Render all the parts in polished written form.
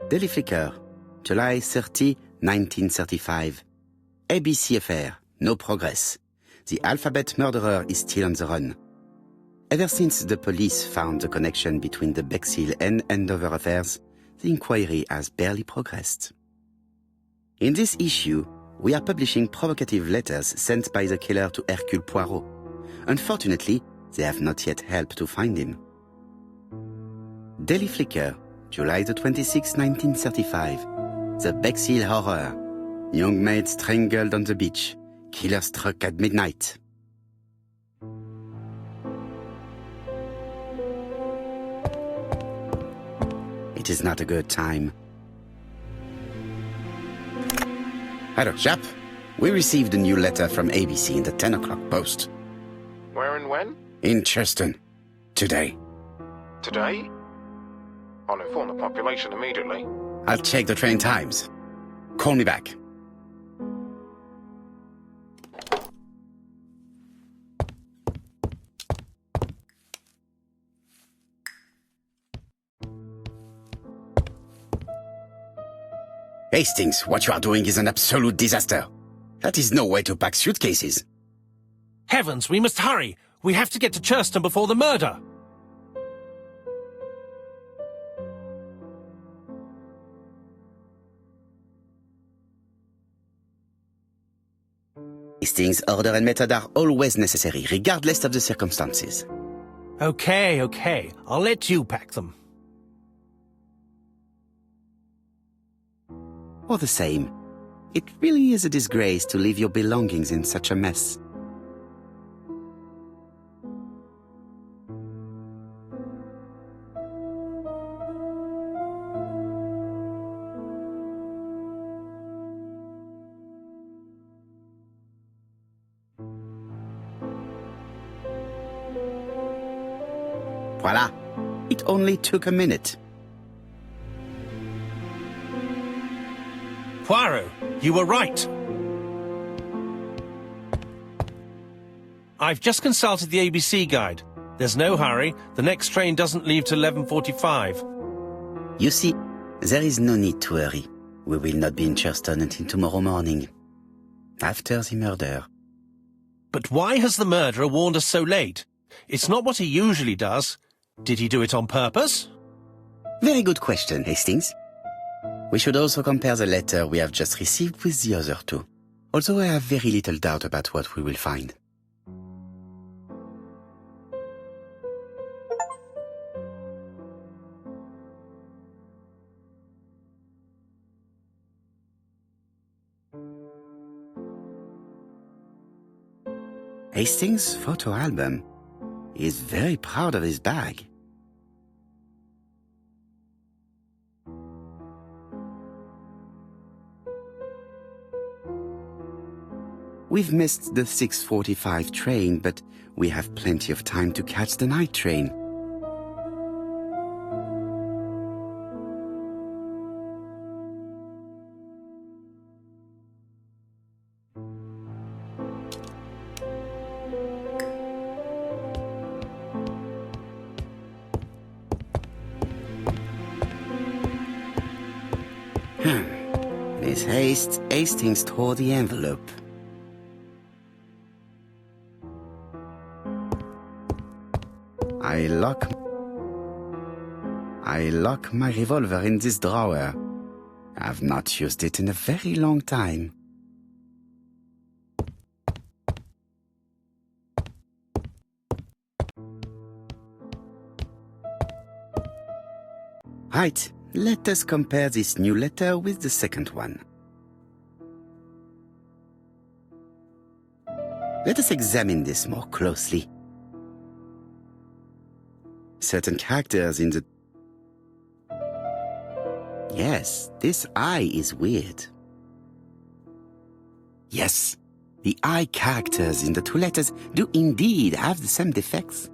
Daily Flicker, July 30, 1935. A.B.C. affair, no progress. The alphabet murderer is still on the run. Ever since the police found the connection between the Bexhill and Andover affairs, the inquiry has barely progressed. In this issue, we are publishing provocative letters sent by the killer to Hercule Poirot. Unfortunately, they have not yet helped to find him. Daily Flicker, July the 26th, 1935. The Bexhill Horror. Young maid strangled on the beach. Killer struck at midnight. It is not a good time. Hello, chap. We received a new letter from A.B.C. in the 10 o'clock post. Where and when? In Churston. Today. Today? I'll inform the population immediately. I'll check the train times. Call me back. Hastings, what you are doing is an absolute disaster. That is no way to pack suitcases. Heavens, we must hurry! We have to get to Churston before the murder! Hastings, order and method are always necessary, regardless of the circumstances. Okay. I'll let you pack them. All the same, it really is a disgrace to leave your belongings in such a mess. Voila! It only took a minute. Poirot, you were right. I've just consulted the ABC guide. There's no hurry. The next train doesn't leave till 11:45. You see, there is no need to hurry. We will not be in Churston until tomorrow morning, after the murder. But why has the murderer warned us so late? It's not what he usually does. Did he do it on purpose? Very good question, Hastings. We should also compare the letter we have just received with the other two, although I have very little doubt about what we will find. Hastings' photo album. He is very proud of his bag. We've missed the 6:45 train, but we have plenty of time to catch the night train. Miss Hastings tore the envelope. I lock my revolver in this drawer. I've not used it in a very long time. Right, let us compare this new letter with the second one. Let us examine this more closely. Certain characters in the... Yes, this I is weird. Yes, the I characters in the two letters do indeed have the same defects.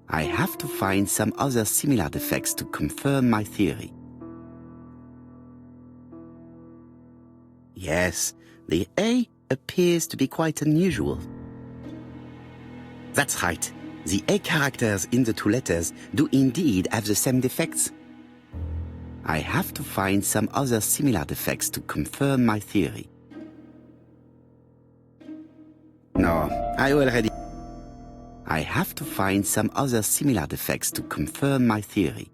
I have to find some other similar defects to confirm my theory. Yes, the A appears to be quite unusual. That's right. The A characters in the two letters do indeed have the same defects. I have to find some other similar defects to confirm my theory. No, I already... I have to find some other similar defects to confirm my theory.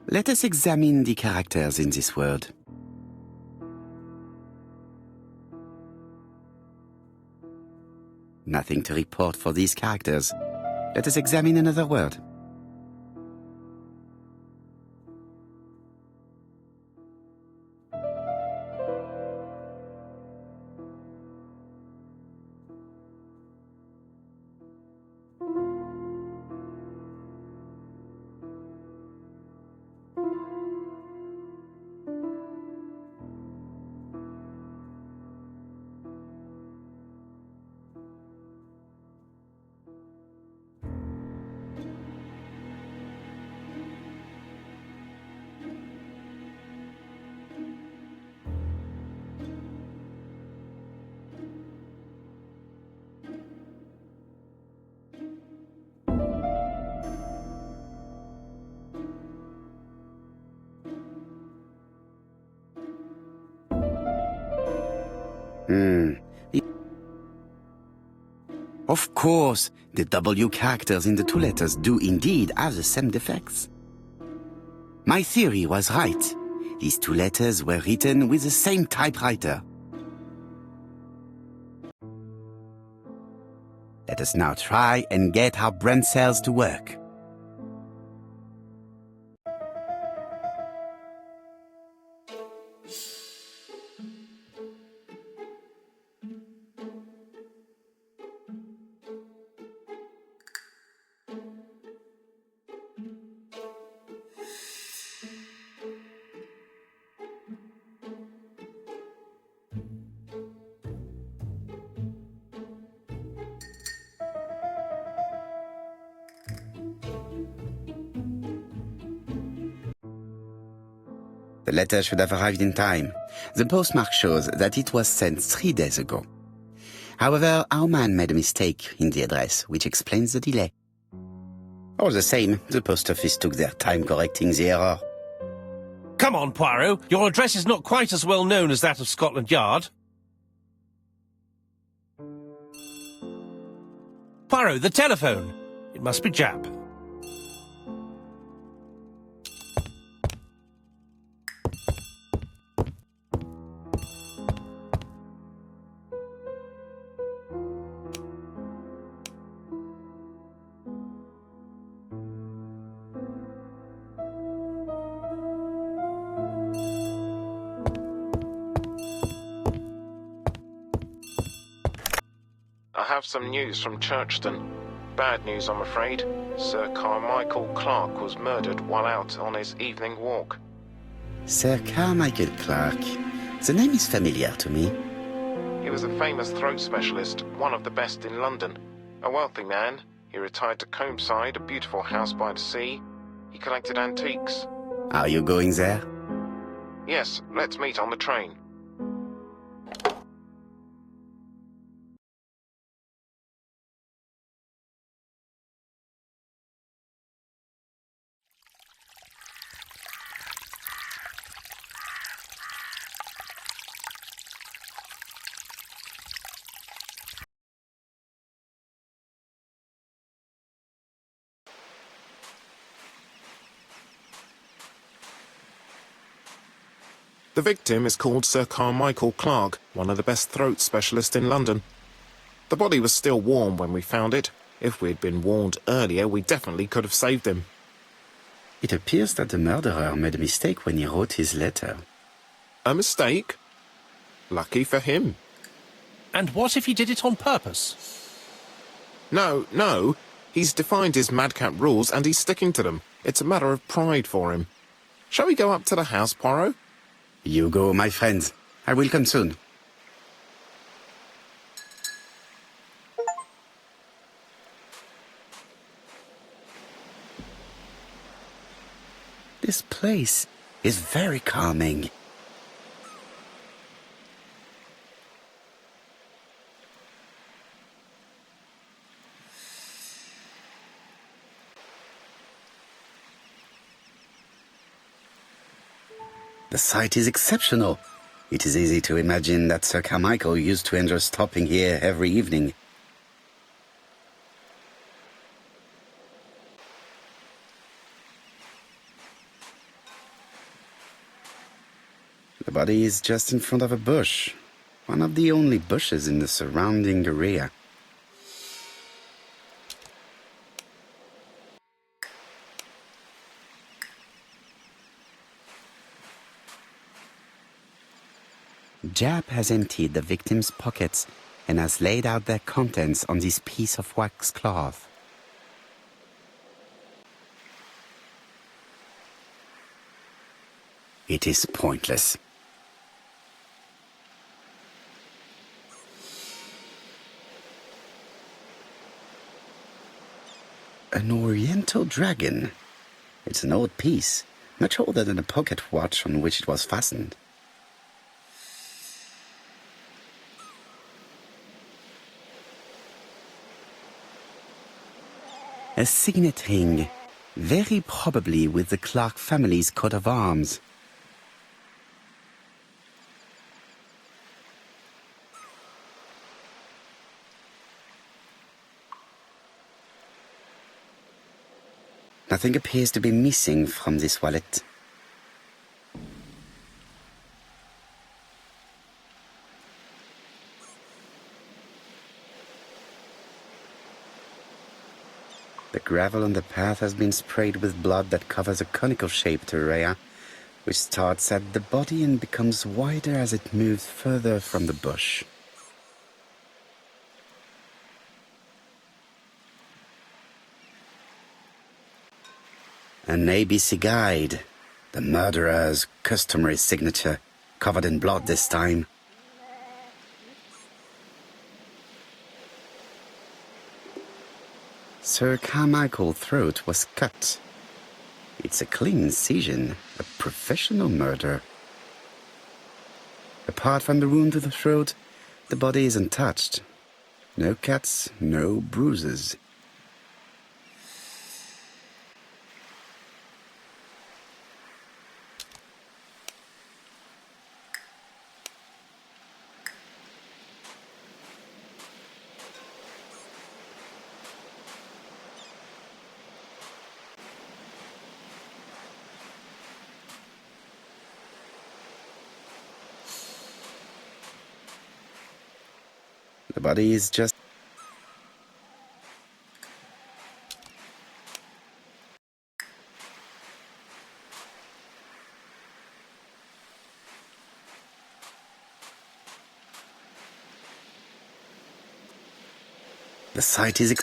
Let us examine the characters in this word. Nothing to report for these characters. Let us examine another word. Of course, the W characters in the two letters do indeed have the same defects. My theory was right. These two letters were written with the same typewriter. Let us now try and get our brain cells to work. The letter should have arrived in time. The postmark shows that it was sent 3 days ago. However, our man made a mistake in the address, which explains the delay. All the same, the post office took their time correcting the error. Come on, Poirot. Your address is not quite as well known as that of Scotland Yard. Poirot, the telephone. It must be Jap. I have some news from Churchton. Bad news, I'm afraid. Sir Carmichael Clark was murdered while out on his evening walk. Sir Carmichael Clark. The name is familiar to me. He was a famous throat specialist, one of the best in London. A wealthy man, he retired to Combside, a beautiful house by the sea. He collected antiques. Are you going there? Yes, let's meet on the train. The victim is called Sir Carmichael Clark, one of the best throat specialists in London. The body was still warm when we found it. If we'd been warned earlier, we definitely could have saved him. It appears that the murderer made a mistake when he wrote his letter. A mistake? Lucky for him. And what if he did it on purpose? No. He's defined his madcap rules and he's sticking to them. It's a matter of pride for him. Shall we go up to the house, Poirot? You go, my friends. I will come soon. This place is very calming. The site is exceptional. It is easy to imagine that Sir Carmichael used to enjoy stopping here every evening. The body is just in front of a bush, one of the only bushes in the surrounding area. Jap has emptied the victim's pockets and has laid out their contents on this piece of wax cloth. It is pointless. An oriental dragon. It's an old piece, much older than the pocket watch on which it was fastened. A signet ring, very probably with the Clark family's coat of arms. Nothing appears to be missing from this wallet. The gravel on the path has been sprayed with blood that covers a conical-shaped area, which starts at the body and becomes wider as it moves further from the bush. An A.B.C. guide, the murderer's customary signature, covered in blood this time. Sir Carmichael's throat was cut. It's a clean incision, a professional murder. Apart from the wound to the throat, the body is untouched. No cuts, no bruises. The body is just... The site is...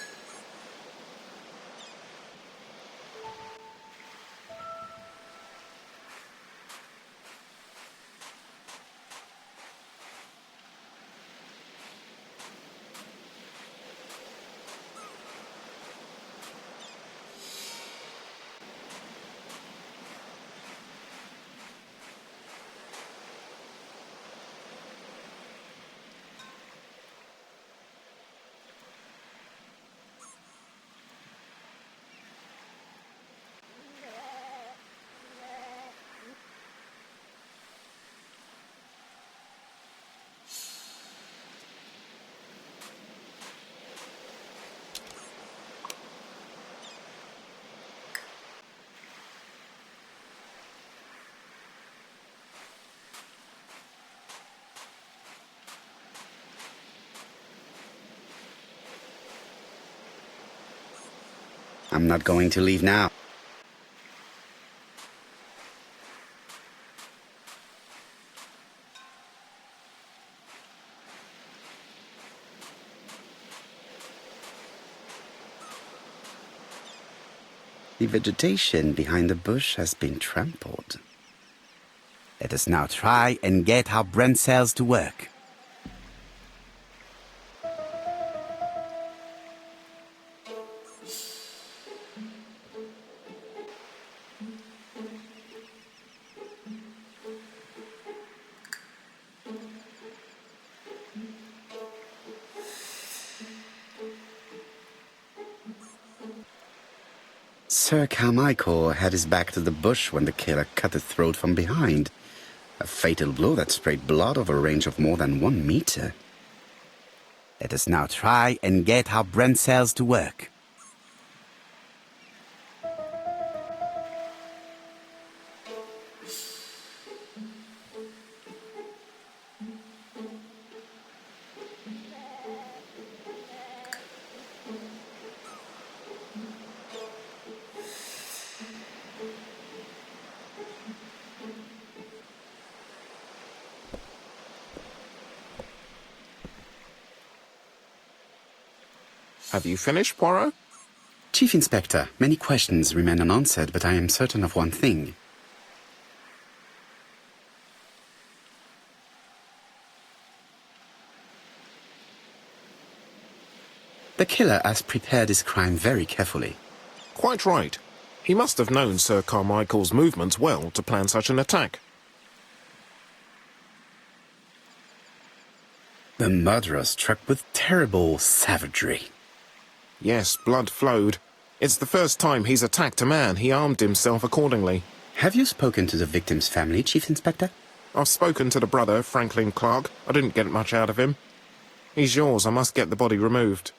I'm not going to leave now. The vegetation behind the bush has been trampled. Let us now try and get our brain cells to work. Sir Carmichael had his back to the bush when the killer cut his throat from behind. A fatal blow that sprayed blood over a range of more than 1 meter. Let us now try and get our brain cells to work. Have you finished, Poirot? Chief Inspector, many questions remain unanswered, but I am certain of one thing. The killer has prepared his crime very carefully. Quite right. He must have known Sir Carmichael's movements well to plan such an attack. The murderer struck with terrible savagery. Yes, blood flowed. It's the first time he's attacked a man. He armed himself accordingly. Have you spoken to the victim's family, Chief Inspector? I've spoken to the brother, Franklin Clark. I didn't get much out of him. He's yours. I must get the body removed.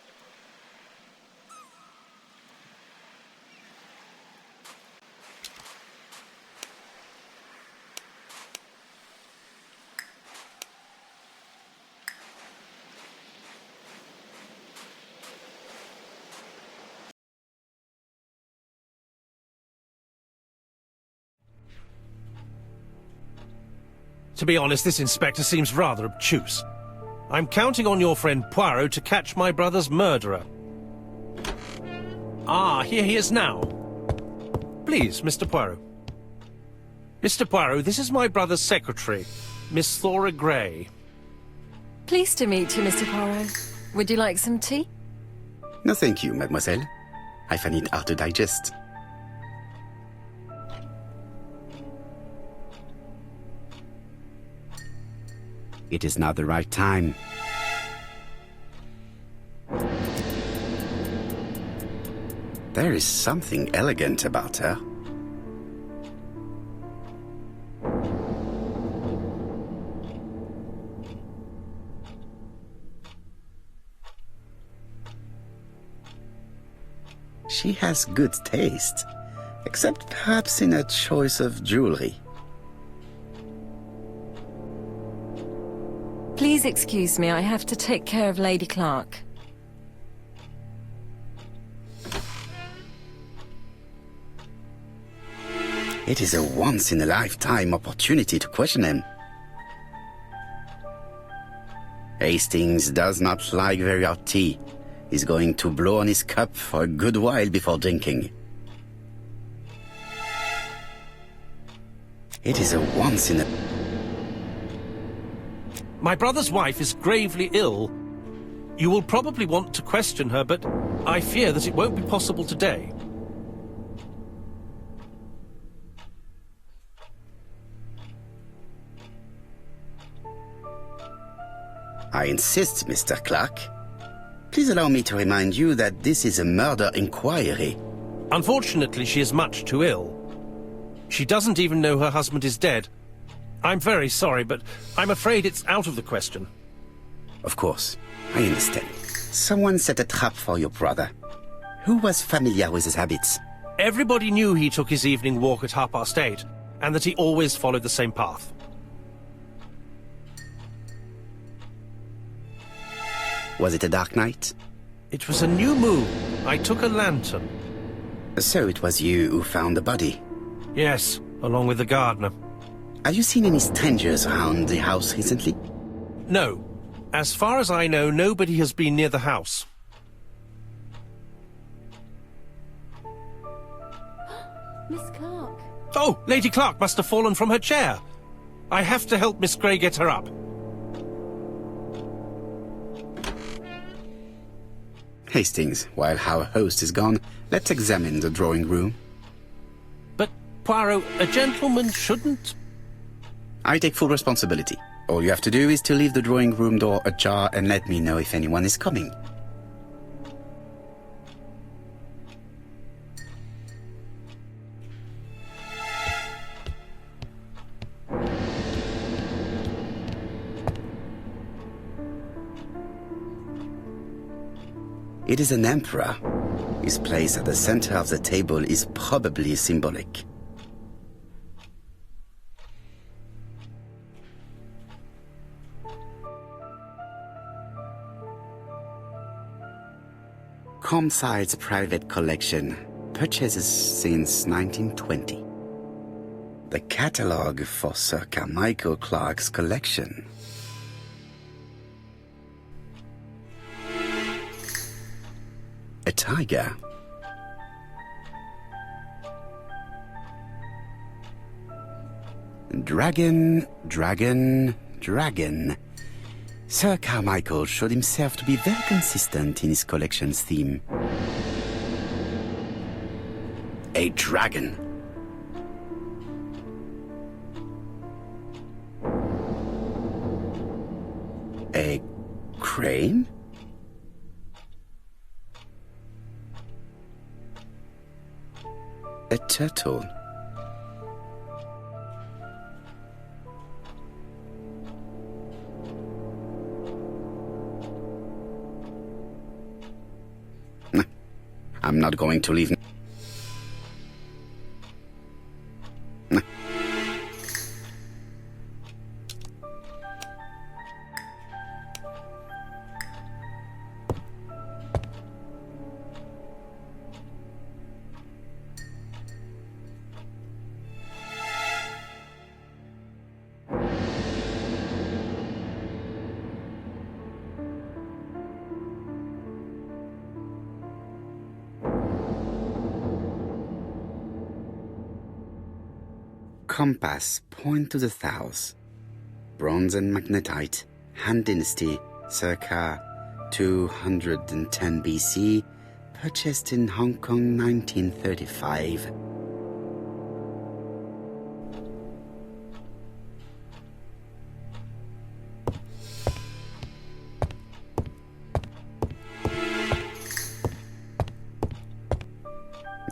To be honest, this inspector seems rather obtuse. I'm counting on your friend Poirot to catch my brother's murderer. Ah, here he is now. Please, Mr. Poirot. Mr. Poirot, this is my brother's secretary, Miss Thora Gray. Pleased to meet you, Mr. Poirot. Would you like some tea? No, thank you, mademoiselle. I find it hard to digest. It is now the right time. There is something elegant about her. She has good taste, except perhaps in her choice of jewelry. Please excuse me, I have to take care of Lady Clark. It is a once-in-a-lifetime opportunity to question him. Hastings does not like very hot tea. He's going to blow on his cup for a good while before drinking. It is a once-in-a... My brother's wife is gravely ill. You will probably want to question her, but I fear that it won't be possible today. I insist, Mr. Clark. Please allow me to remind you that this is a murder inquiry. Unfortunately, she is much too ill. She doesn't even know her husband is dead. I'm very sorry, but I'm afraid it's out of the question. Of course, I understand. Someone set a trap for your brother. Who was familiar with his habits? Everybody knew he took his evening walk at 8:30, and that he always followed the same path. Was it a dark night? It was a new moon. I took a lantern. So it was you who found the body? Yes, along with the gardener. Have you seen any strangers around the house recently? No. As far as I know, nobody has been near the house. Miss Clark. Oh, Lady Clark must have fallen from her chair. I have to help Miss Gray get her up. Hastings, while our host is gone, let's examine the drawing room. But, Poirot, a gentleman shouldn't... I take full responsibility. All you have to do is to leave the drawing room door ajar and let me know if anyone is coming. It is an emperor. His place at the center of the table is probably symbolic. Comside's private collection, purchases since 1920. The catalogue for Sir Carmichael Clark's collection. A tiger. Dragon, dragon, dragon. Sir Carmichael showed himself to be very consistent in his collection's theme. A dragon. A crane? A turtle. I'm not going to leave. Compass, point to the south. Bronze and magnetite, Han Dynasty, circa 210 B.C., purchased in Hong Kong 1935.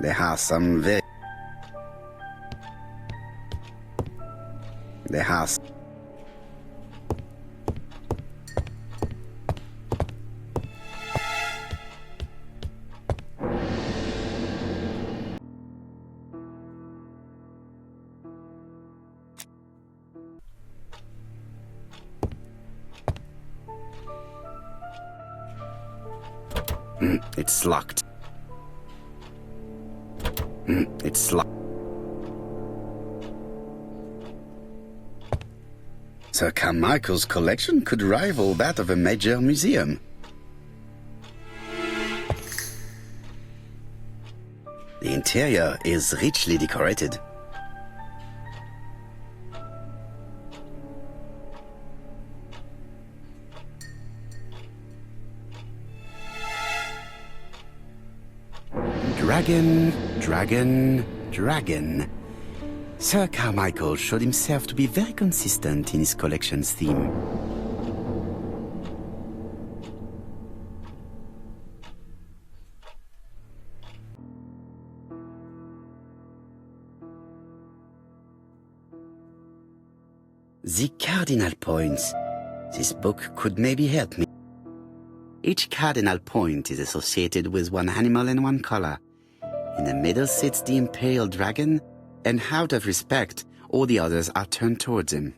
There are some very... There are... It's locked. It's locked. Sir Carmichael's collection could rival that of a major museum. The interior is richly decorated. Dragon, dragon, dragon. Sir Carmichael showed himself to be very consistent in his collection's theme. The cardinal points. This book could maybe help me. Each cardinal point is associated with one animal and one color. In the middle sits the imperial dragon, and out of respect, all the others are turned towards him.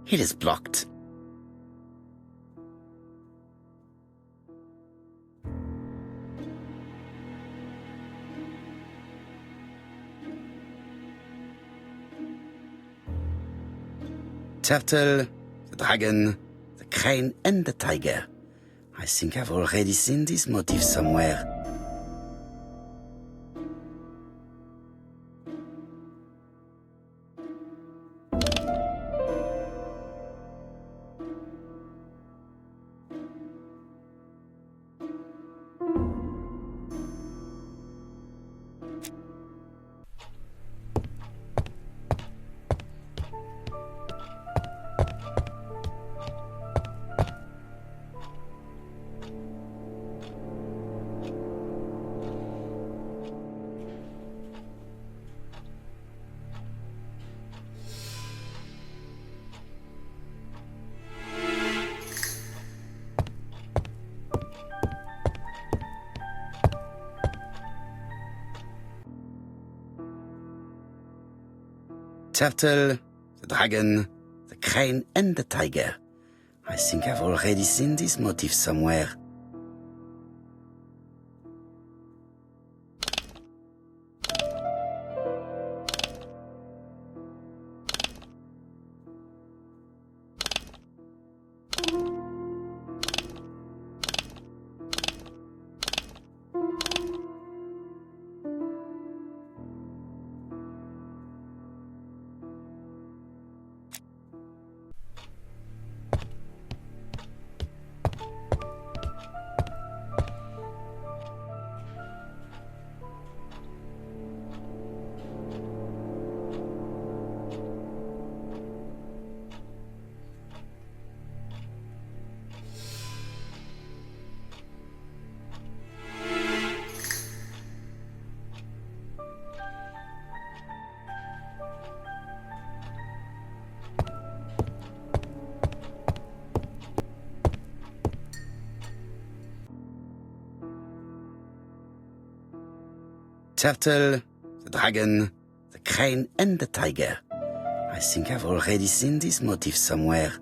It is blocked. Turtle, the dragon, the crane, and the tiger. I think I've already seen this motif somewhere. Turtle, the dragon, the crane and the tiger. I think I've already seen this motif somewhere. Turtle, the dragon, the crane and the tiger. I think I've already seen this motif somewhere.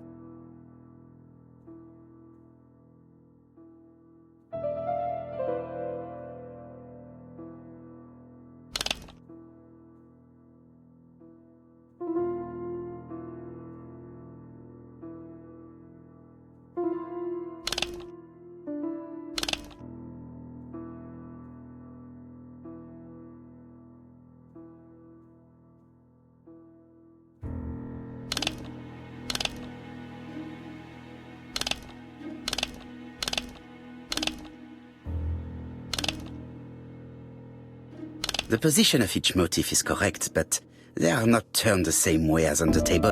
The position of each motif is correct, but they are not turned the same way as on the table.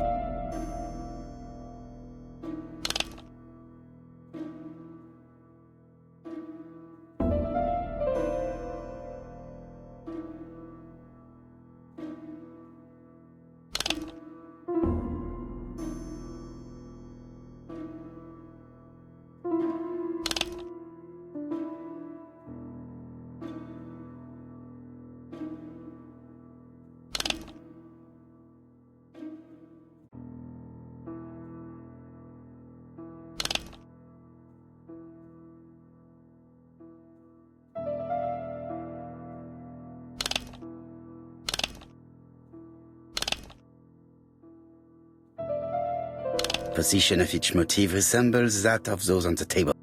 Position of each motif resembles that of those on the table.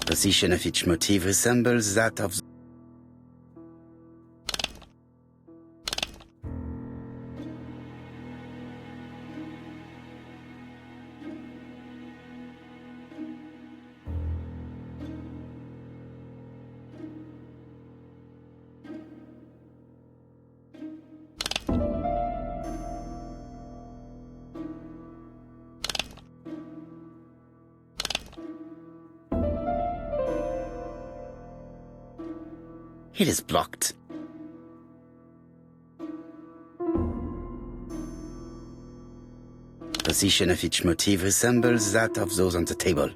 Position of each motif resembles that of It is blocked. Position of each motif resembles that of those on the table.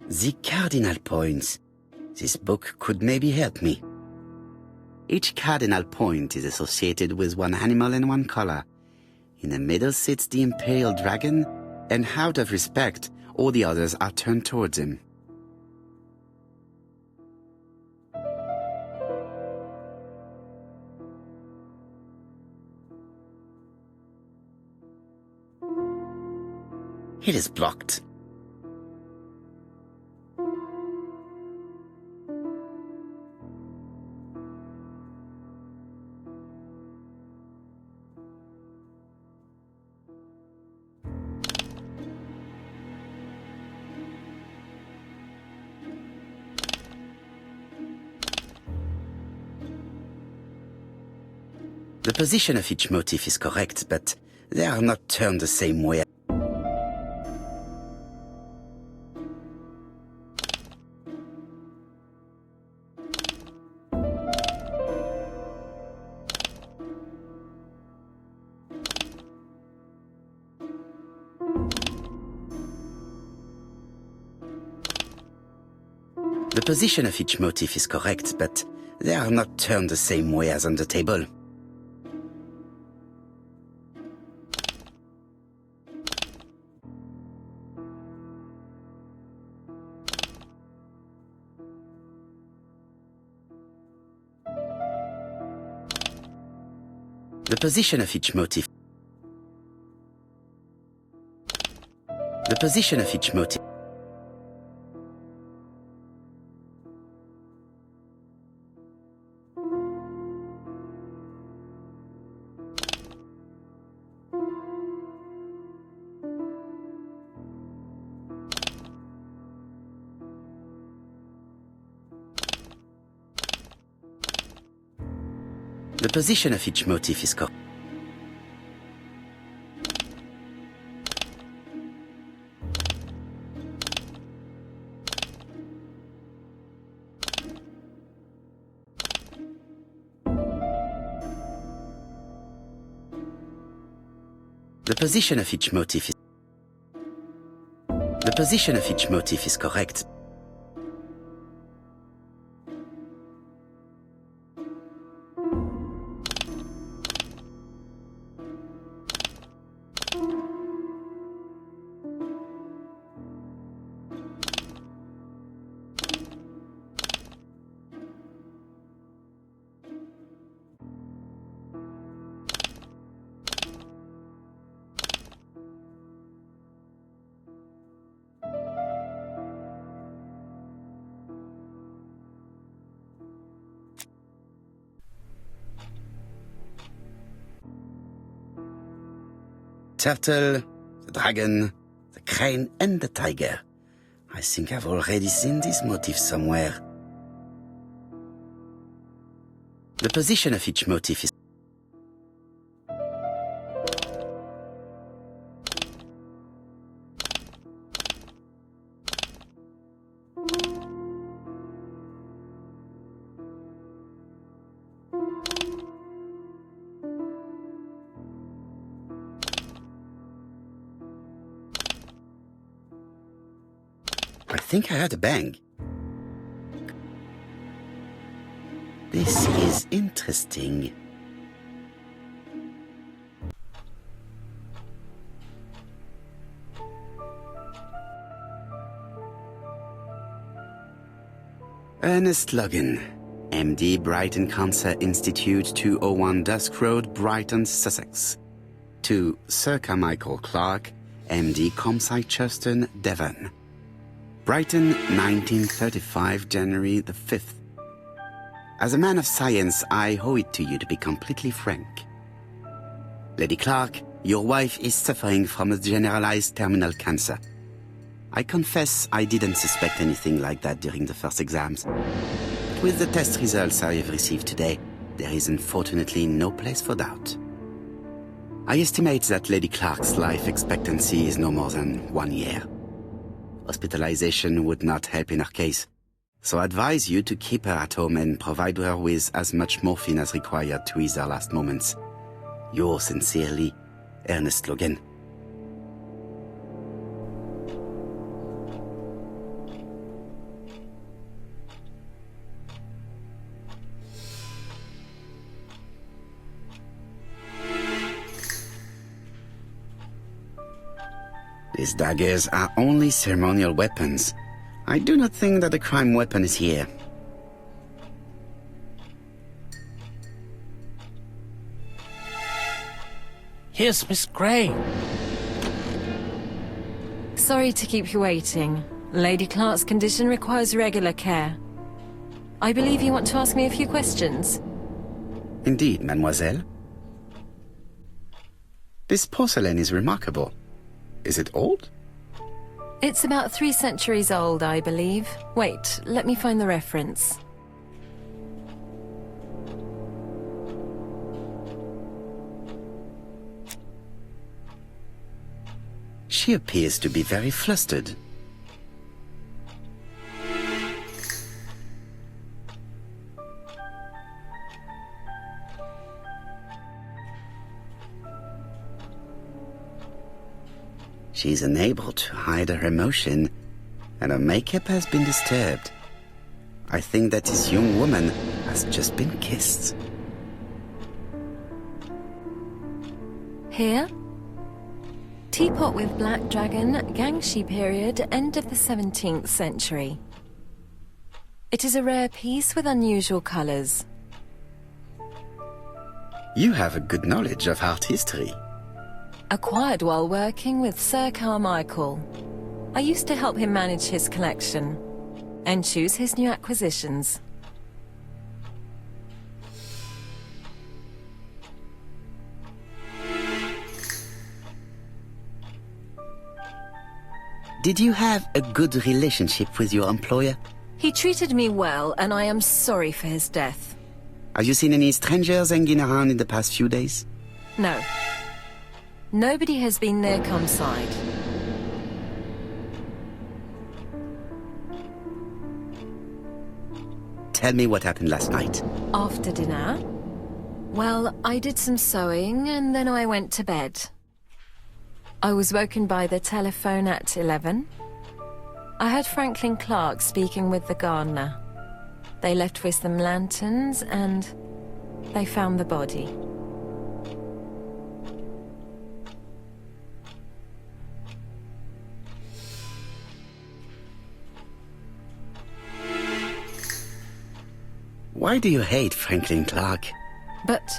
The cardinal points. This book could maybe help me. Each cardinal point is associated with one animal and one color. In the middle sits the imperial dragon, and out of respect, all the others are turned towards him. It is blocked. The position of each motif is correct, but they are not turned the same way. The position of each motif is correct, but they are not turned the same way as on the table. The position of each motif. The position of each motif. The position of each motif is correct. The position of each motif is. The position of each motif is correct. Turtle, the dragon, the crane and the tiger. I think I've already seen this motif somewhere. The position of each motif is. I think I heard a bang. This is interesting. Ernest Logan, MD, Brighton Cancer Institute, 201 Dusk Road, Brighton, Sussex. To Sir Carmichael Clark, MD, Comside Churston, Devon. Brighton, 1935, January the 5th. As a man of science, I owe it to you to be completely frank. Lady Clark, your wife is suffering from a generalized terminal cancer. I confess I didn't suspect anything like that during the first exams. But with the test results I have received today, there is unfortunately no place for doubt. I estimate that Lady Clark's life expectancy is no more than 1 year. Hospitalization would not help in her case, so I advise you to keep her at home and provide her with as much morphine as required to ease her last moments. Yours sincerely, Ernest Logan. These daggers are only ceremonial weapons. I do not think that the crime weapon is here. Here's Miss Gray. Sorry to keep you waiting. Lady Clark's condition requires regular care. I believe you want to ask me a few questions. Indeed, mademoiselle. This porcelain is remarkable. Is it old? It's about 3 centuries old, I believe. Wait, let me find the reference. She appears to be very flustered. She's unable to hide her emotion, and her makeup has been disturbed. I think that this young woman has just been kissed. Here? Teapot with black dragon, Gangxi period, end of the 17th century. It is a rare piece with unusual colours. You have a good knowledge of art history. Acquired while working with Sir Carmichael. I used to help him manage his collection and choose his new acquisitions. Did you have a good relationship with your employer? He treated me well, and I am sorry for his death. Have you seen any strangers hanging around in the past few days? No. Nobody has been near Comside. Tell me what happened last night. After dinner? Well, I did some sewing, and then I went to bed. I was woken by the telephone at 11. I heard Franklin Clark speaking with the gardener. They left with some lanterns, and they found the body. Why do you hate Franklin Clark? But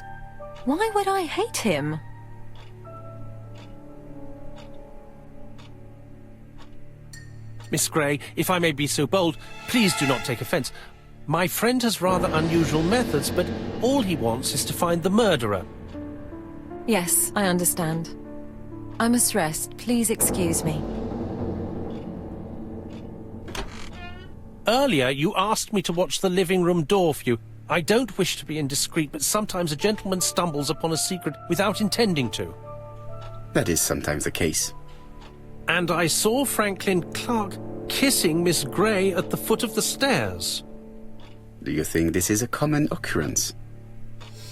why would I hate him? Miss Grey, if I may be so bold, please do not take offence. My friend has rather unusual methods, but all he wants is to find the murderer. Yes, I understand. I must rest. Please excuse me. Earlier, you asked me to watch the living room door for you. I don't wish to be indiscreet, but sometimes a gentleman stumbles upon a secret without intending to. That is sometimes the case. And I saw Franklin Clark kissing Miss Grey at the foot of the stairs. Do you think this is a common occurrence?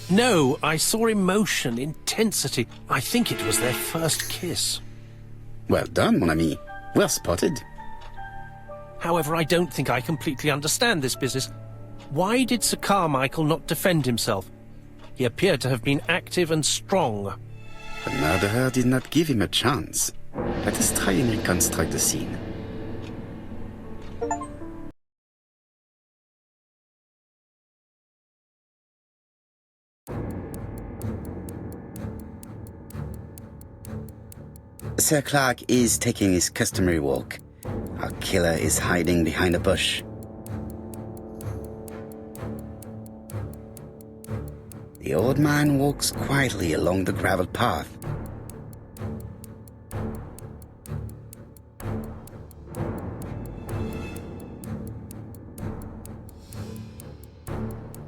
No, I saw emotion, intensity. I think it was their first kiss. Well done, mon ami. Well spotted. However, I don't think I completely understand this business. Why did Sir Carmichael not defend himself? He appeared to have been active and strong. The murderer did not give him a chance. Let us try and reconstruct the scene. Sir Clark is taking his customary walk. Our killer is hiding behind a bush. The old man walks quietly along the gravel path.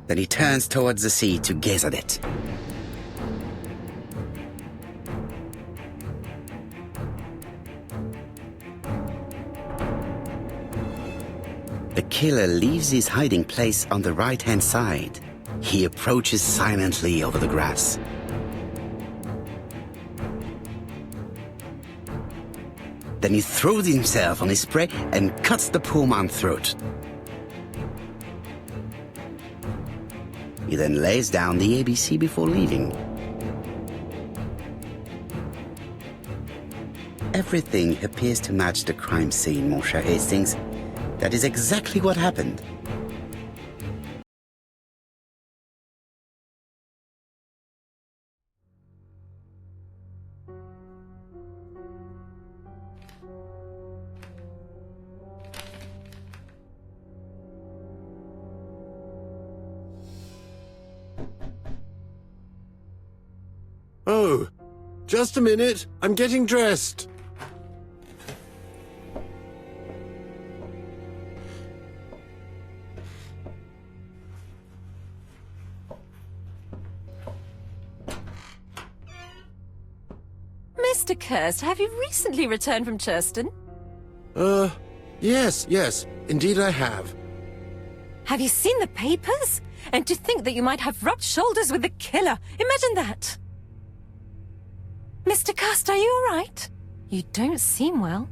Then he turns towards the sea to gaze at it. The killer leaves his hiding place on the right-hand side. He approaches silently over the grass. Then he throws himself on his prey and cuts the poor man's throat. He then lays down the A.B.C. before leaving. Everything appears to match the crime scene, mon cher Hastings. That is exactly what happened. Oh, just a minute. I'm getting dressed. Mr. Kirst, have you recently returned from Churston? Yes, indeed I have. Have you seen the papers? And to think that you might have rubbed shoulders with the killer. Imagine that. Mr. Kirst, are you all right? You don't seem well.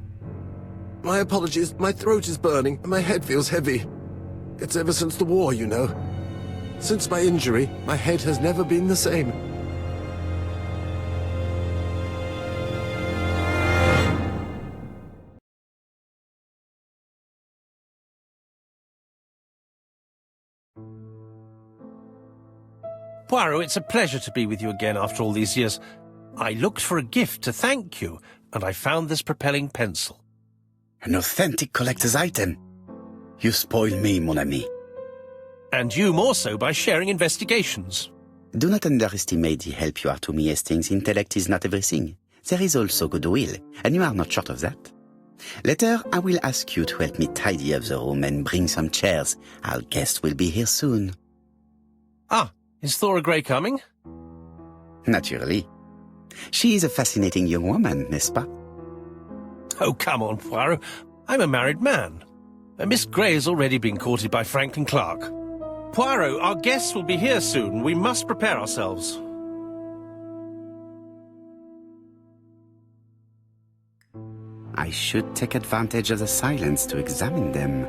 My apologies. My throat is burning and my head feels heavy. It's ever since the war, you know. Since my injury, my head has never been the same. Poirot, it's a pleasure to be with you again after all these years. I looked for a gift to thank you, and I found this propelling pencil. An authentic collector's item. You spoil me, mon ami. And you more so by sharing investigations. Do not underestimate the help you are to me, Hastings. Intellect is not everything. There is also goodwill, and you are not short of that. Later, I will ask you to help me tidy up the room and bring some chairs. Our guest will be here soon. Ah, is Thora Grey coming? Naturally. She is a fascinating young woman, n'est-ce pas? Oh, come on, Poirot. I'm a married man. Miss Grey has already been courted by Franklin Clark. Poirot, our guests will be here soon. We must prepare ourselves. I should take advantage of the silence to examine them.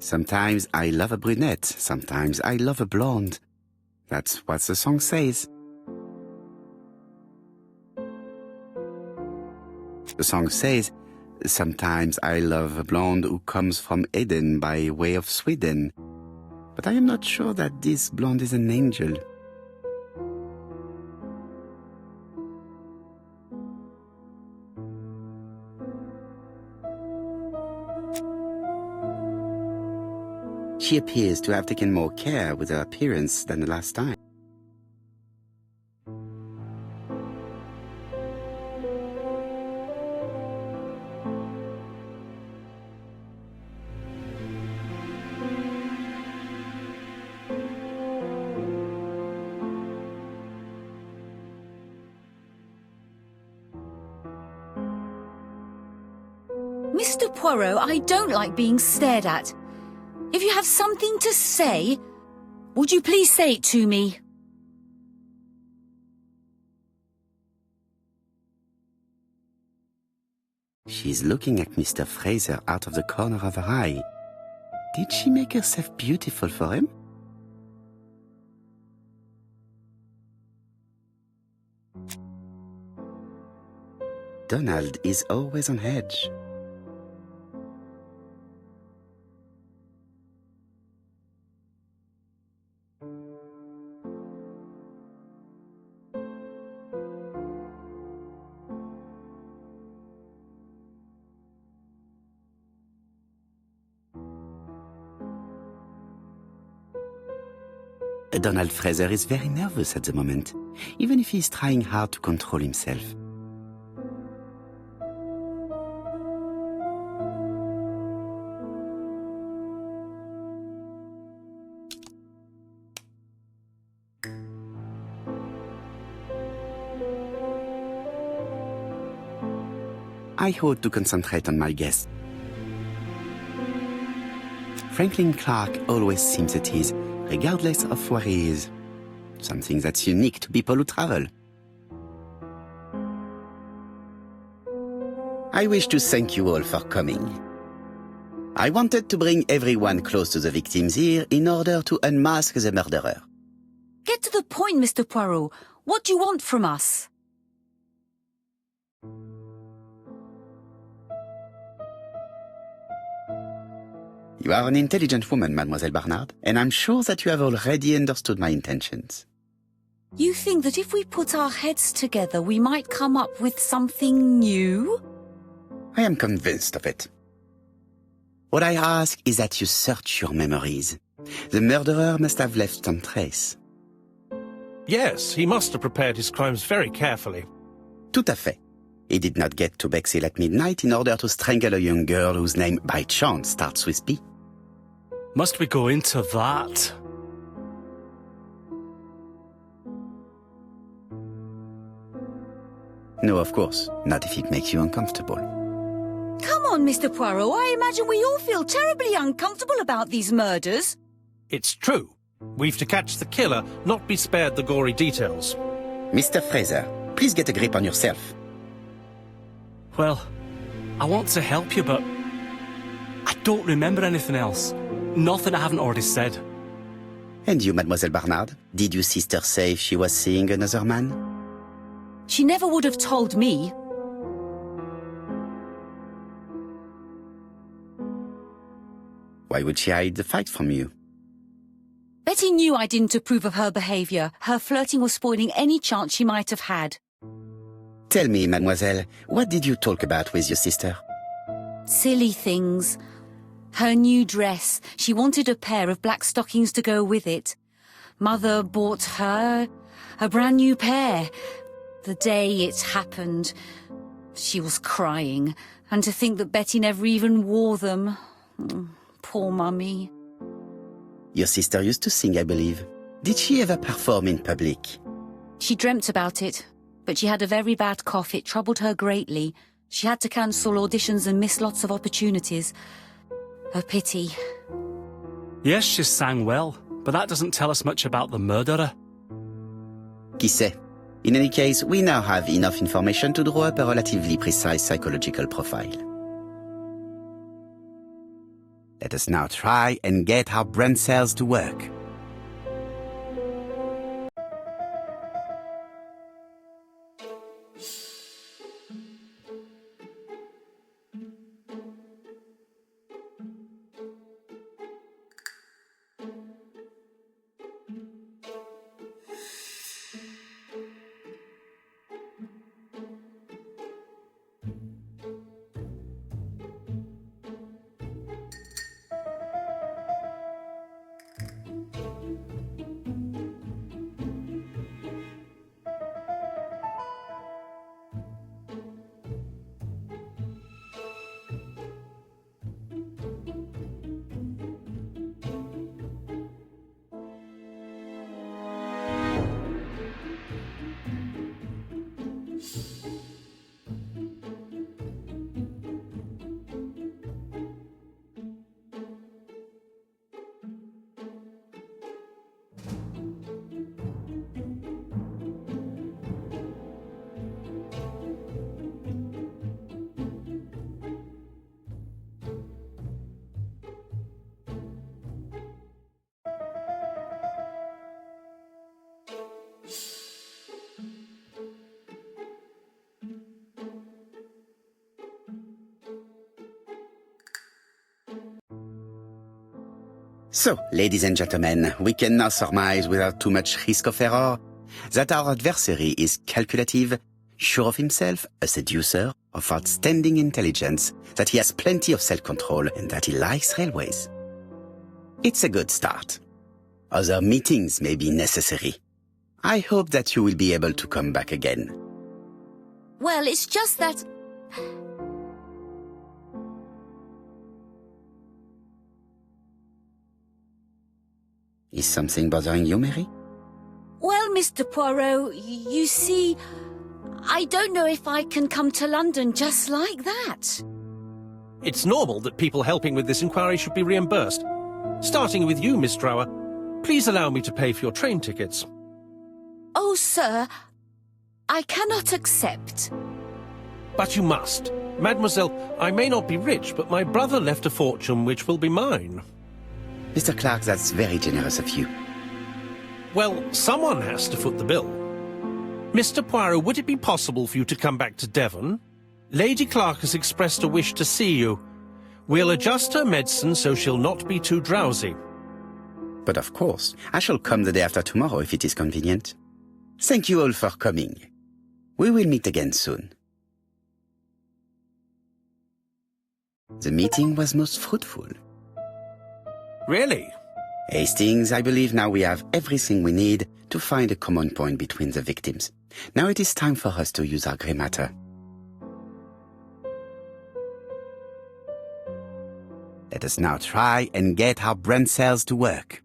Sometimes I love a brunette, sometimes I love a blonde. That's what the song says. The song says, sometimes I love a blonde who comes from Eden by way of Sweden. But I am not sure that this blonde is an angel. She appears to have taken more care with her appearance than the last time. Mr. Poirot, I don't like being stared at. If you have something to say, would you please say it to me? She's looking at Mr. Fraser out of the corner of her eye. Did she make herself beautiful for him? Donald is always on edge. Donald Fraser is very nervous at the moment, even if he is trying hard to control himself. I ought to concentrate on my guest. Franklin Clark always seems at ease, regardless of where he is. Something that's unique to people who travel. I wish to thank you all for coming. I wanted to bring everyone close to the victims here in order to unmask the murderer. Get to the point, Mr. Poirot. What do you want from us? You are an intelligent woman, Mademoiselle Barnard, and I'm sure that you have already understood my intentions. You think that if we put our heads together, we might come up with something new? I am convinced of it. What I ask is that you search your memories. The murderer must have left some trace. Yes, he must have prepared his crimes very carefully. Tout à fait. He did not get to Bexhill at midnight in order to strangle a young girl whose name by chance starts with P. Must we go into that? No, of course. Not if it makes you uncomfortable. Come on, Mr. Poirot. I imagine we all feel terribly uncomfortable about these murders. It's true. We've to catch the killer, not be spared the gory details. Mr. Fraser, please get a grip on yourself. Well, I want to help you, but I don't remember anything else. Nothing I haven't already said. And you, Mademoiselle Barnard? Did your sister say if she was seeing another man? She never would have told me. Why would she hide the fact from you? Betty knew I didn't approve of her behaviour. Her flirting was spoiling any chance she might have had. Tell me, mademoiselle, what did you talk about with your sister? Silly things. Her new dress. She wanted a pair of black stockings to go with it. Mother bought her a brand new pair. The day it happened, she was crying. And to think that Betty never even wore them. Poor Mummy. Your sister used to sing, I believe. Did she ever perform in public? She dreamt about it, but she had a very bad cough. It troubled her greatly. She had to cancel auditions and miss lots of opportunities. A pity. Yes, she sang well, but that doesn't tell us much about the murderer. Qui sait? In any case, we now have enough information to draw up a relatively precise psychological profile. Let us now try and get our brain cells to work. So, ladies and gentlemen, we can now surmise without too much risk of error that our adversary is calculative, sure of himself, a seducer, of outstanding intelligence, that he has plenty of self-control, and that he likes railways. It's a good start. Other meetings may be necessary. I hope that you will be able to come back again. Well, it's just that... Is something bothering you, Mary? Well, Mr. Poirot, you see, I don't know if I can come to London just like that. It's normal that people helping with this inquiry should be reimbursed. Starting with you, Miss Drower. Please allow me to pay for your train tickets. Oh, sir, I cannot accept. But you must. Mademoiselle, I may not be rich, but my brother left a fortune which will be mine. Mr. Clark, that's very generous of you. Well, someone has to foot the bill. Mr. Poirot, would it be possible for you to come back to Devon? Lady Clark has expressed a wish to see you. We'll adjust her medicine so she'll not be too drowsy. But of course, I shall come the day after tomorrow if it is convenient. Thank you all for coming. We will meet again soon. The meeting was most fruitful. Really? Hastings, I believe now we have everything we need to find a common point between the victims. Now it is time for us to use our grey matter. Let us now try and get our brain cells to work.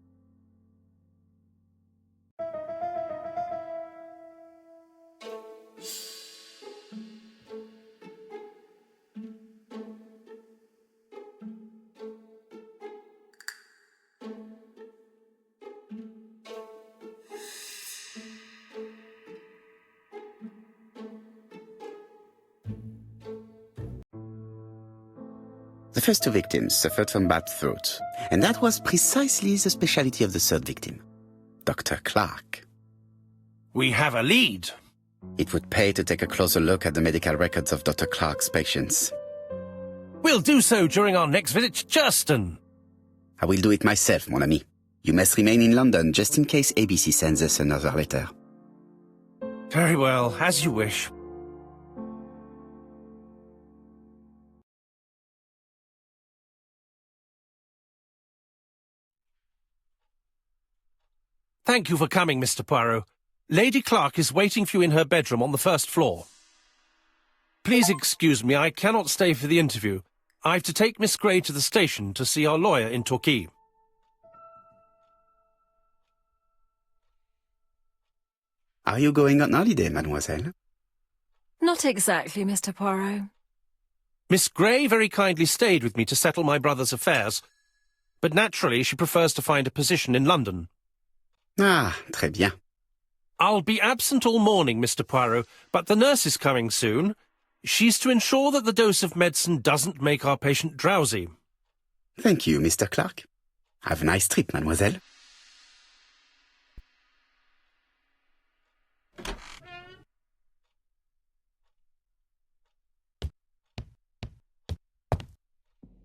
The first two victims suffered from bad throat, and that was precisely the specialty of the third victim, Dr. Clark. We have a lead. It would pay to take a closer look at the medical records of Dr. Clark's patients. We'll do so during our next visit to Churston. I will do it myself, mon ami. You must remain in London just in case A.B.C. sends us another letter. Very well, as you wish. Thank you for coming, Mr. Poirot. Lady Clark is waiting for you in her bedroom on the first floor. Please excuse me, I cannot stay for the interview. I've to take Miss Gray to the station to see our lawyer in Torquay. Are you going on holiday, mademoiselle? Not exactly, Mr. Poirot. Miss Gray very kindly stayed with me to settle my brother's affairs, but naturally she prefers to find a position in London. Ah, très bien. I'll be absent all morning, Mr. Poirot, but the nurse is coming soon. She's to ensure that the dose of medicine doesn't make our patient drowsy. Thank you, Mr. Clark. Have a nice trip, mademoiselle.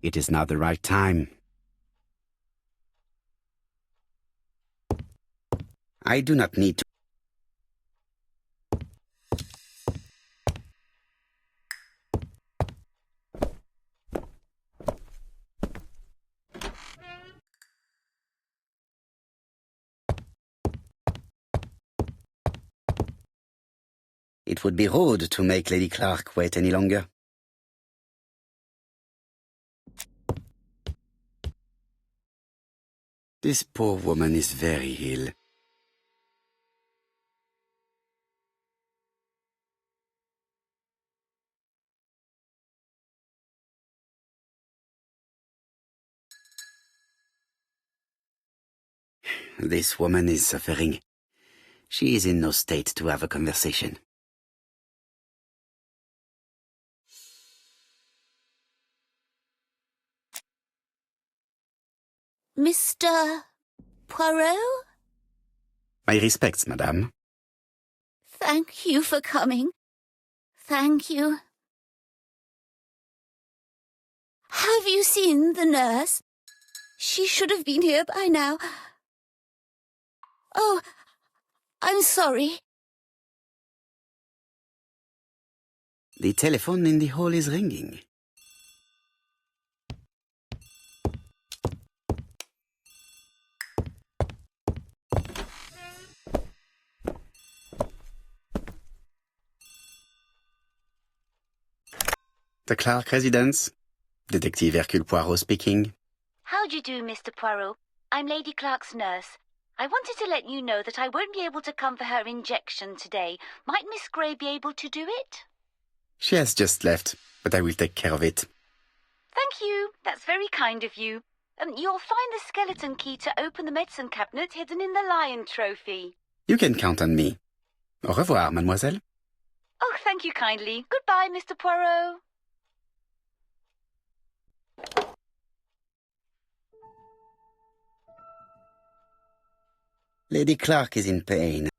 It is now the right time. I do not need to. It would be rude to make Lady Clark wait any longer. This poor woman is very ill. This woman is suffering. She is in no state to have a conversation. Mr. Poirot? My respects, madame. Thank you for coming. Thank you. Have you seen the nurse? She should have been here by now. Oh, I'm sorry. The telephone in the hall is ringing. The Clark residence. Detective Hercule Poirot speaking. How do you do, Mr. Poirot? I'm Lady Clark's nurse. I wanted to let you know that I won't be able to come for her injection today. Might Miss Gray be able to do it? She has just left, but I will take care of it. Thank you. That's very kind of you. You'll find the skeleton key to open the medicine cabinet hidden in the lion trophy. You can count on me. Au revoir, mademoiselle. Oh, thank you kindly. Goodbye, Mr. Poirot. Lady Clark is in pain.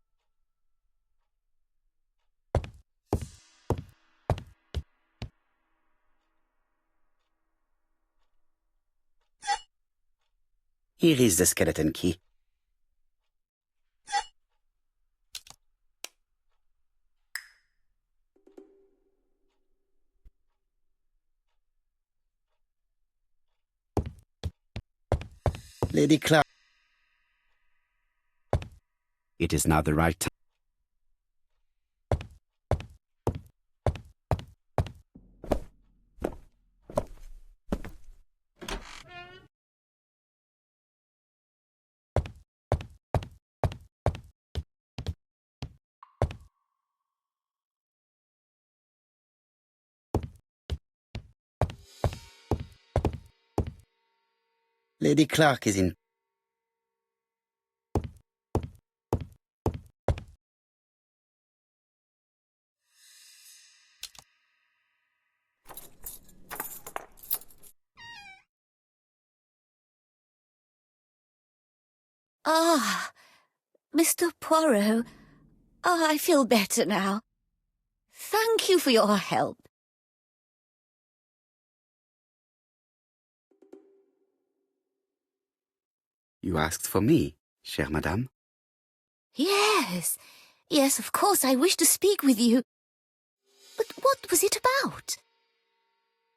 Here is the skeleton key. Lady Clark. It is now the right time. Lady Clark is in. Ah, Mr. Poirot. I feel better now. Thank you for your help. You asked for me, chère madame. Yes, of course, I wish to speak with you. But what was it about?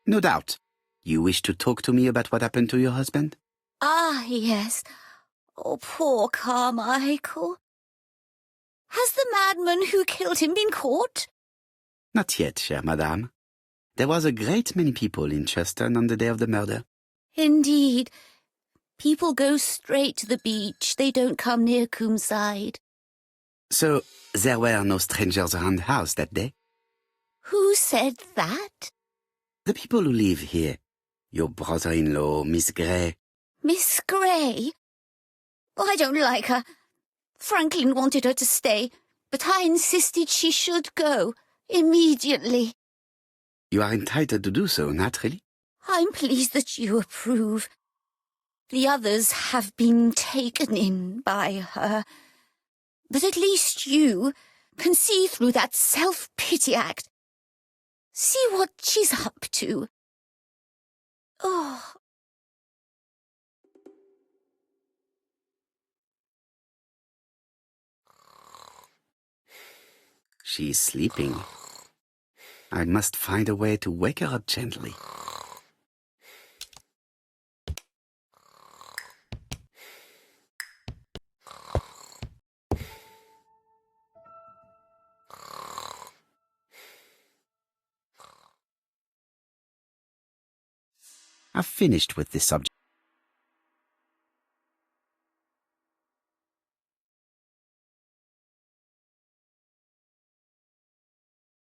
No doubt. You wish to talk to me about what happened to your husband? Ah, yes. Oh, poor Carmichael. Has the madman who killed him been caught? Not yet, chère madame. There was a great many people in Cheston on the day of the murder. Indeed. People go straight to the beach. They don't come near Coomside. So, there were no strangers around the house that day? Who said that? The people who live here. Your brother-in-law, Miss Gray. Miss Gray? Oh, I don't like her. Franklin wanted her to stay, but I insisted she should go, immediately. You are entitled to do so, naturally. I'm pleased that you approve. The others have been taken in by her. But at least you can see through that self-pity act. See what she's up to. Oh. She is sleeping. I must find a way to wake her up gently. I've finished with this subject.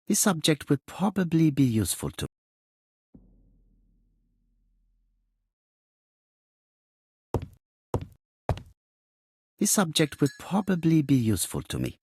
This subject will probably be useful to This subject will probably be useful to me.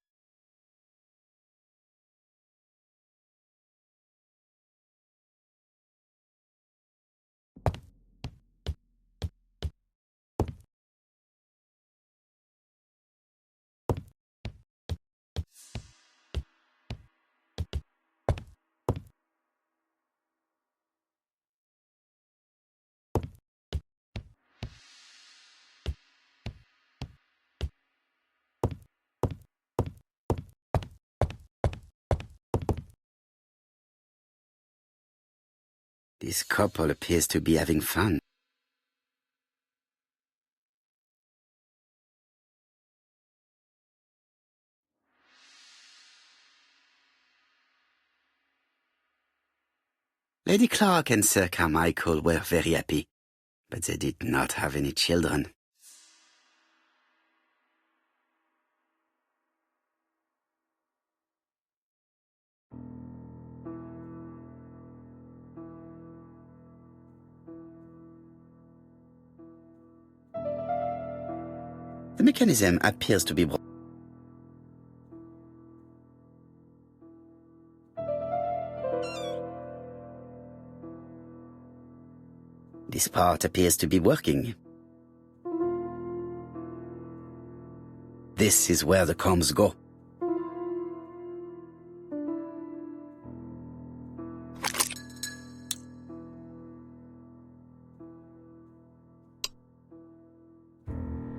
This couple appears to be having fun. Lady Clark and Sir Carmichael were very happy, but they did not have any children. The mechanism appears to be broken. This part appears to be working. This is where the combs go.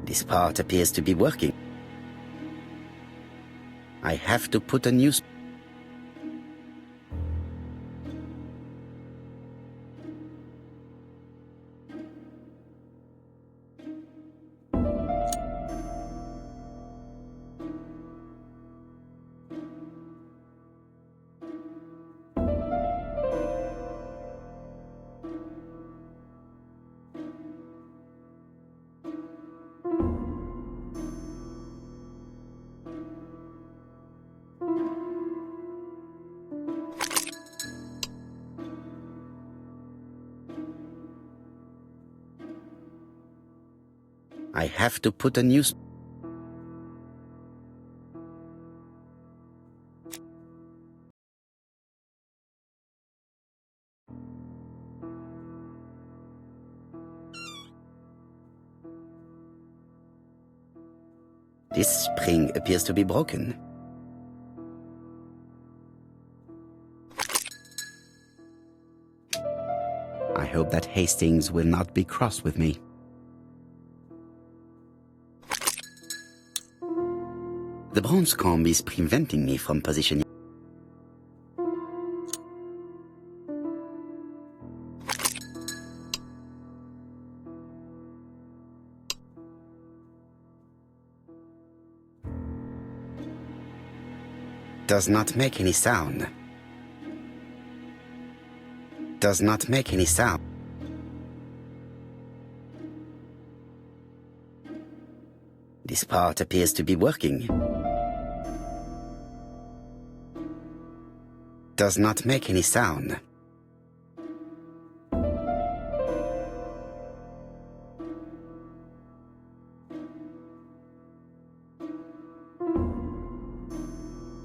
This part appears to be working. I have to put a new... I have to put a new... This spring appears to be broken. I hope that Hastings will not be cross with me. The bronze comb is preventing me from positioning. Does not make any sound. Does not make any sound. This part appears to be working. Does not make any sound.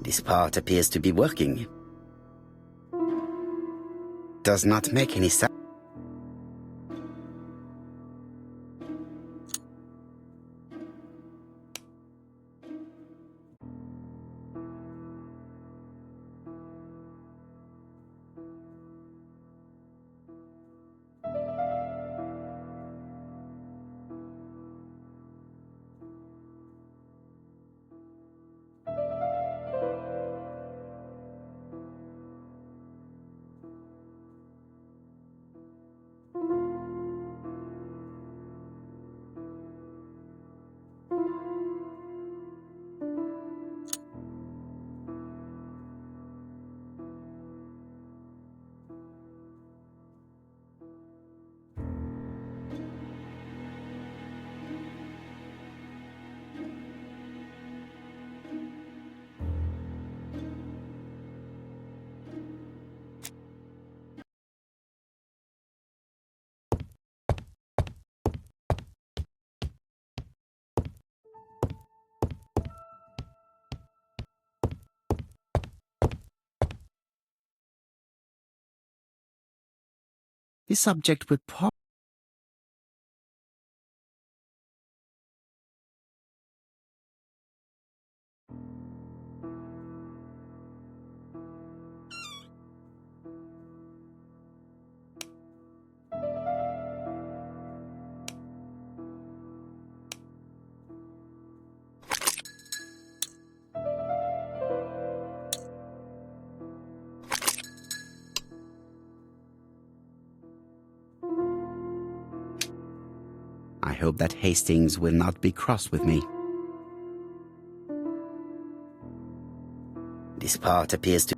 This part appears to be working. Does not make any sound. This subject would probably... I hope that Hastings will not be cross with me. This part appears to...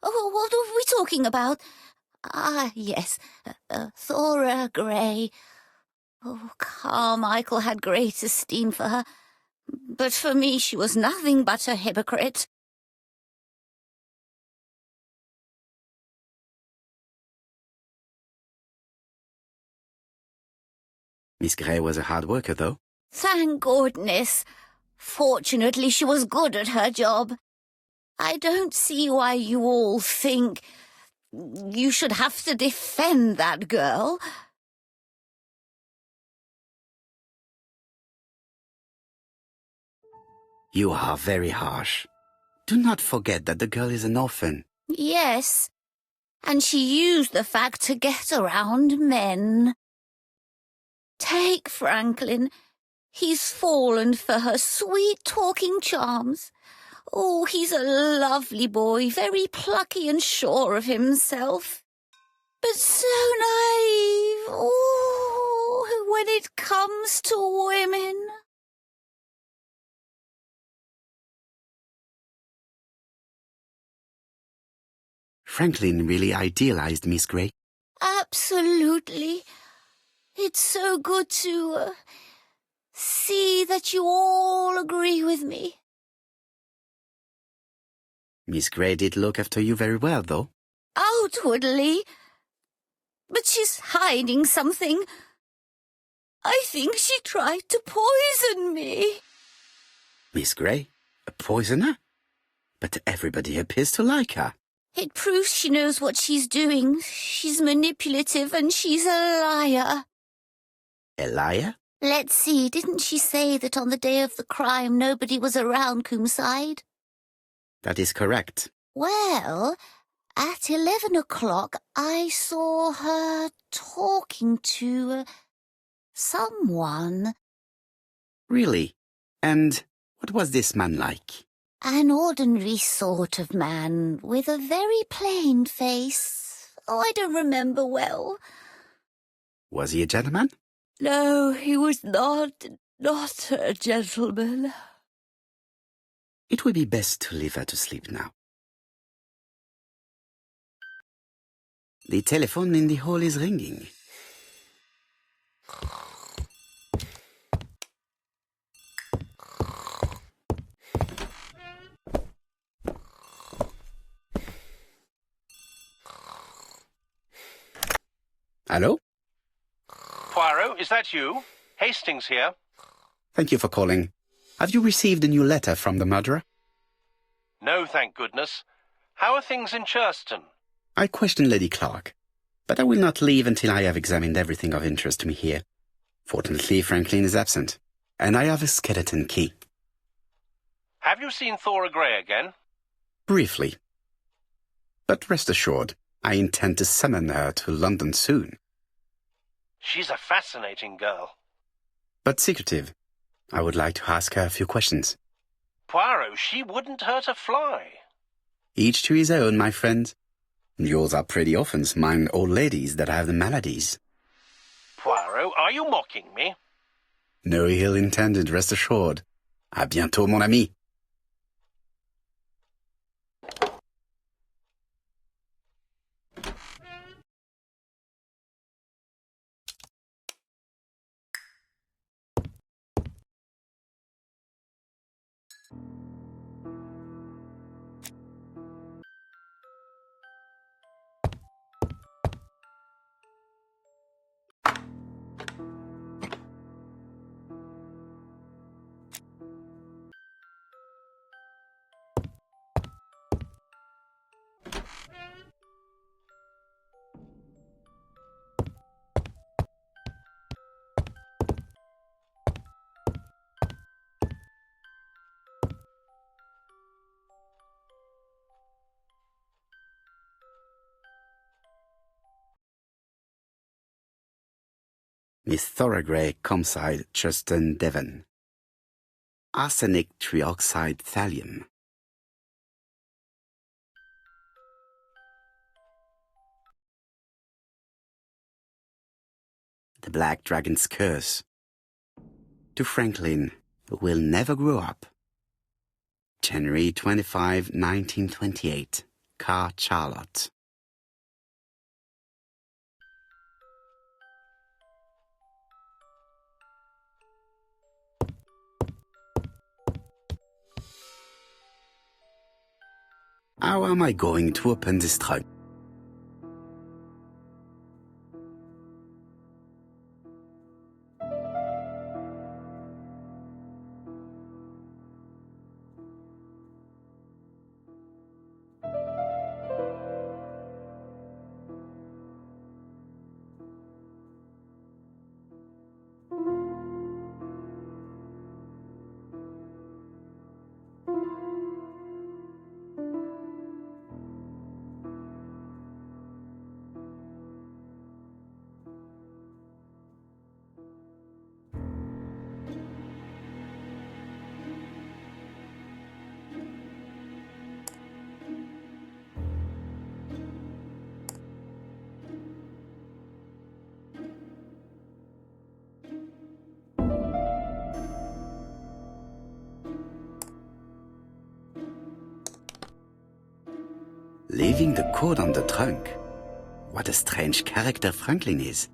Oh, what are we talking about? Ah, yes, Thora Grey. Oh, Carmichael had great esteem for her, but for me she was nothing but a hypocrite. Miss Grey was a hard worker, though. Thank goodness. Fortunately, she was good at her job. I don't see why you all think you should have to defend that girl. You are very harsh. Do not forget that the girl is an orphan. Yes, and she used the fact to get around men. Take Franklin. He's fallen for her sweet-talking charms. Oh, he's a lovely boy, very plucky and sure of himself. But so naive, oh, when it comes to women. Franklin really idealized Miss Grey. Absolutely. It's so good to see that you all agree with me. Miss Grey did look after you very well, though. Outwardly. But she's hiding something. I think she tried to poison me. Miss Grey? A poisoner? But everybody appears to like her. It proves she knows what she's doing. She's manipulative and she's a liar. A liar? Let's see, didn't she say that on the day of the crime nobody was around Coomside? That is correct. Well, at 11 o'clock I saw her talking to someone. Really? And what was this man like? An ordinary sort of man with a very plain face. Oh, I don't remember well. Was he a gentleman? No, he was not a gentleman. It would be best to leave her to sleep now. The telephone in the hall is ringing. Hello? Poirot, is that you? Hastings here. Thank you for calling. Have you received a new letter from the murderer? No, thank goodness. How are things in Churston? I questioned Lady Clark, but I will not leave until I have examined everything of interest to me here. Fortunately, Franklin is absent, and I have a skeleton key. Have you seen Thora Grey again? Briefly. But rest assured, I intend to summon her to London soon. She's a fascinating girl. But secretive. I would like to ask her a few questions. Poirot, she wouldn't hurt a fly. Each to his own, my friend. Yours are pretty orphans, mine old ladies that have the maladies. Poirot, are you mocking me? No ill intended, rest assured. À bientôt, mon ami. Miss Thora Grey, Coomside, Churston, Devon. Arsenic trioxide thallium. The Black Dragon's Curse. To Franklin, who will never grow up. January 25, 1928. car Charlotte. How am I going to open this trunk? Leaving the code on the trunk. What a strange character Franklin is.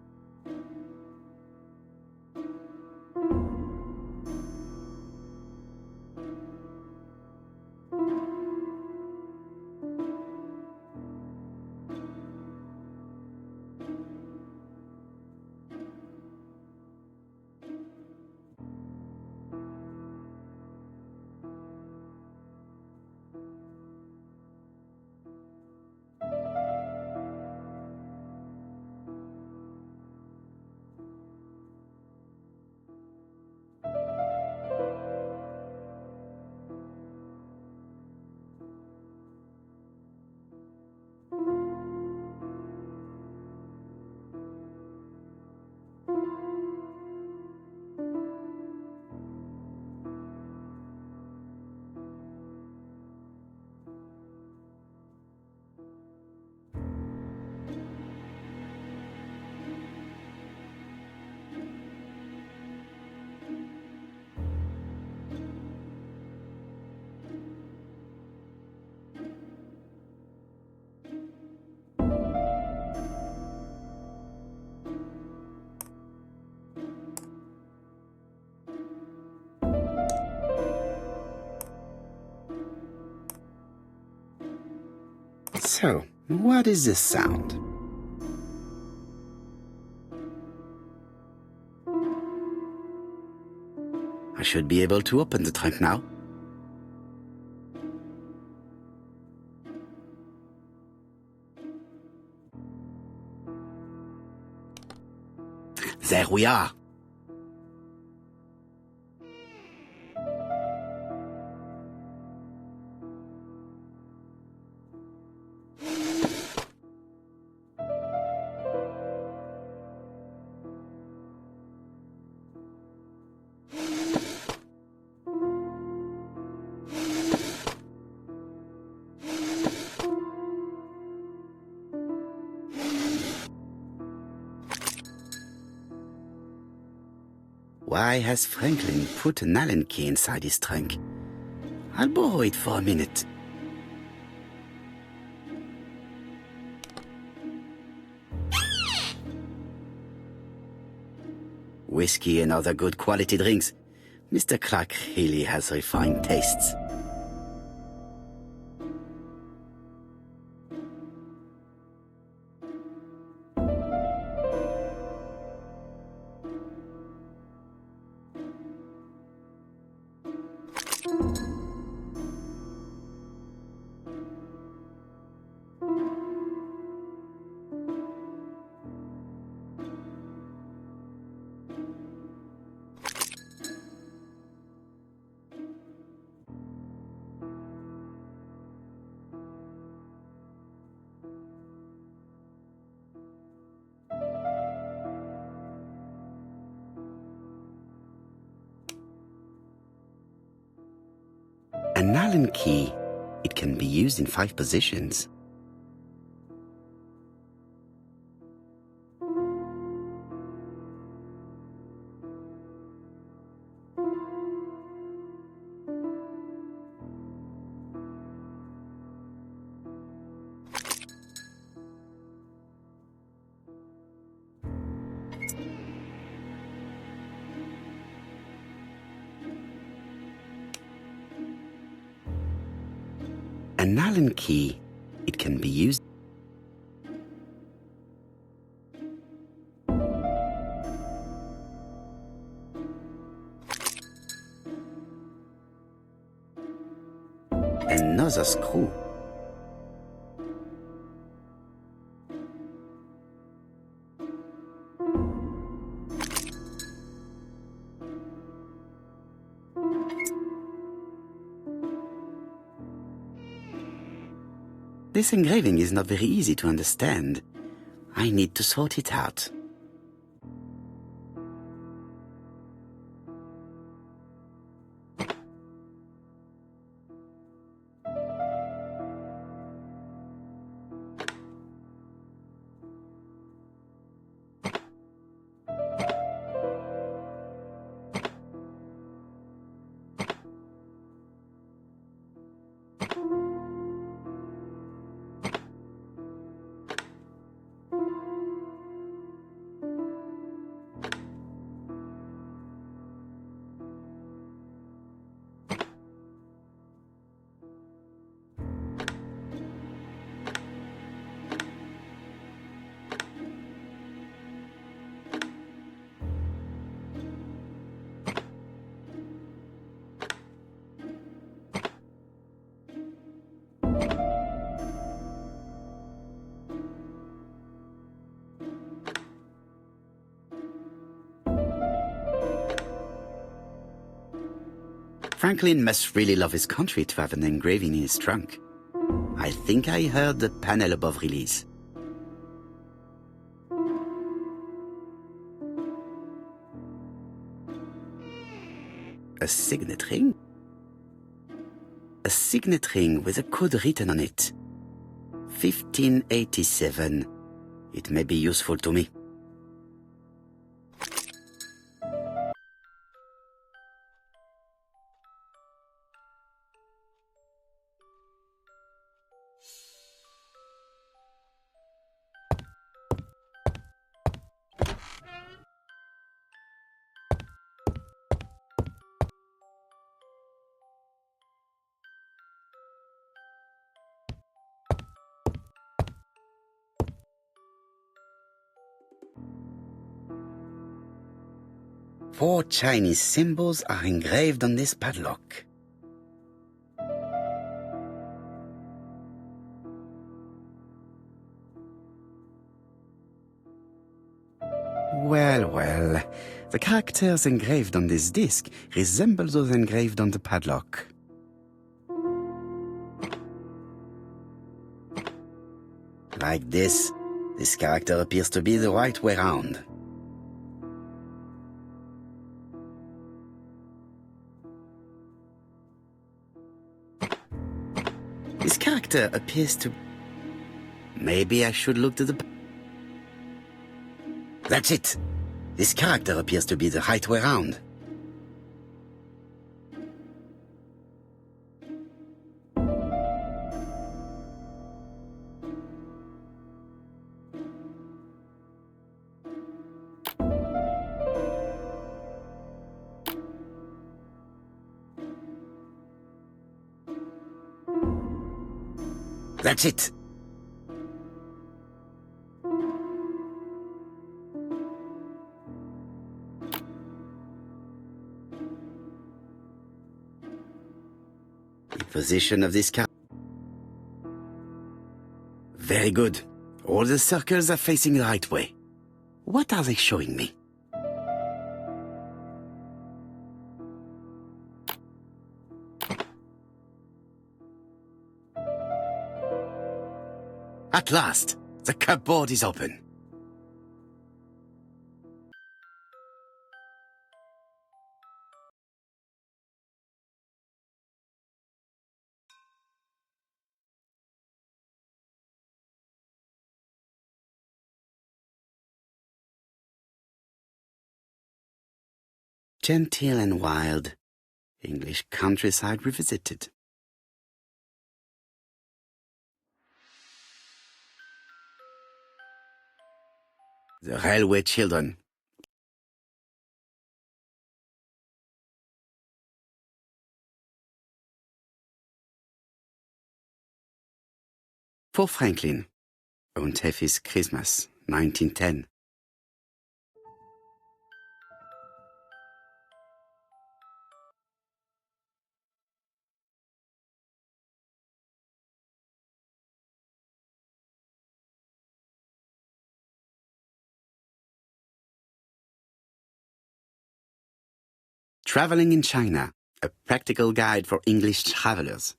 So, what is this sound? I should be able to open the trunk now. There we are. Why has Franklin put an Allen key inside his trunk? I'll borrow it for a minute. Whiskey and other good quality drinks. Mr. Clark really has refined tastes. An Allen key. It can be used in 5 positions. An Allen key. It can be used. Another screw. This engraving is not very easy to understand. I need to sort it out. Franklin must really love his country to have an engraving in his trunk. I think I heard the panel above release. A signet ring? A signet ring with a code written on it. 1587. It may be useful to me. Four Chinese symbols are engraved on this padlock. Well, the characters engraved on this disc resemble those engraved on the padlock. Like this character appears to be the right way round. This character appears to... Maybe I should look to the... That's it! This character appears to be the right way round. That's it! The position of this car. Very good. All the circles are facing the right way. What are they showing me? At last, the cupboard is open. Genteel and wild. English countryside revisited. The railway children. For Franklin. Und Effie's Christmas, 1910. Traveling in China, a practical guide for English travelers.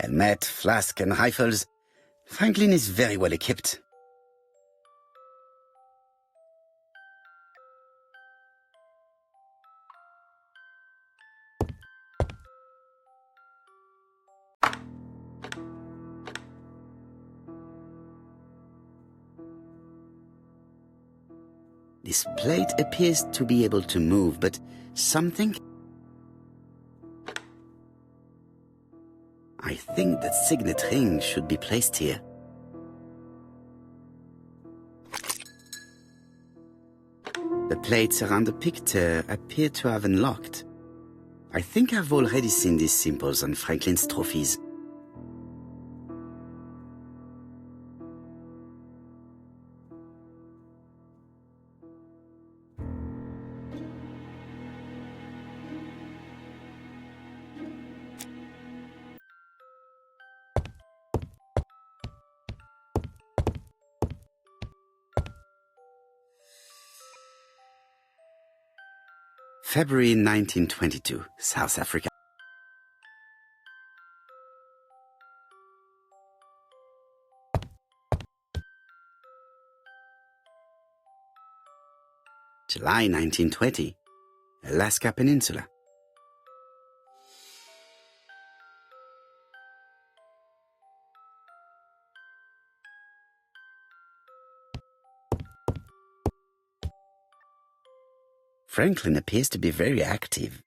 Helmet, flask and rifles. Franklin is very well equipped. This plate appears to be able to move, but something... I think that signet ring should be placed here. The plates around the picture appear to have unlocked. I think I've already seen these symbols on Franklin's trophies. February 1922, South Africa. July 1920, Alaska Peninsula. Franklin appears to be very active.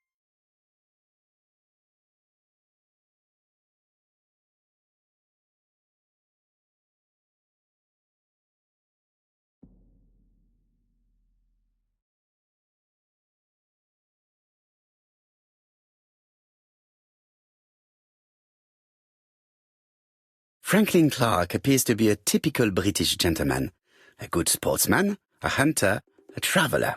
Franklin Clark appears to be a typical British gentleman, a good sportsman, a hunter, a traveler.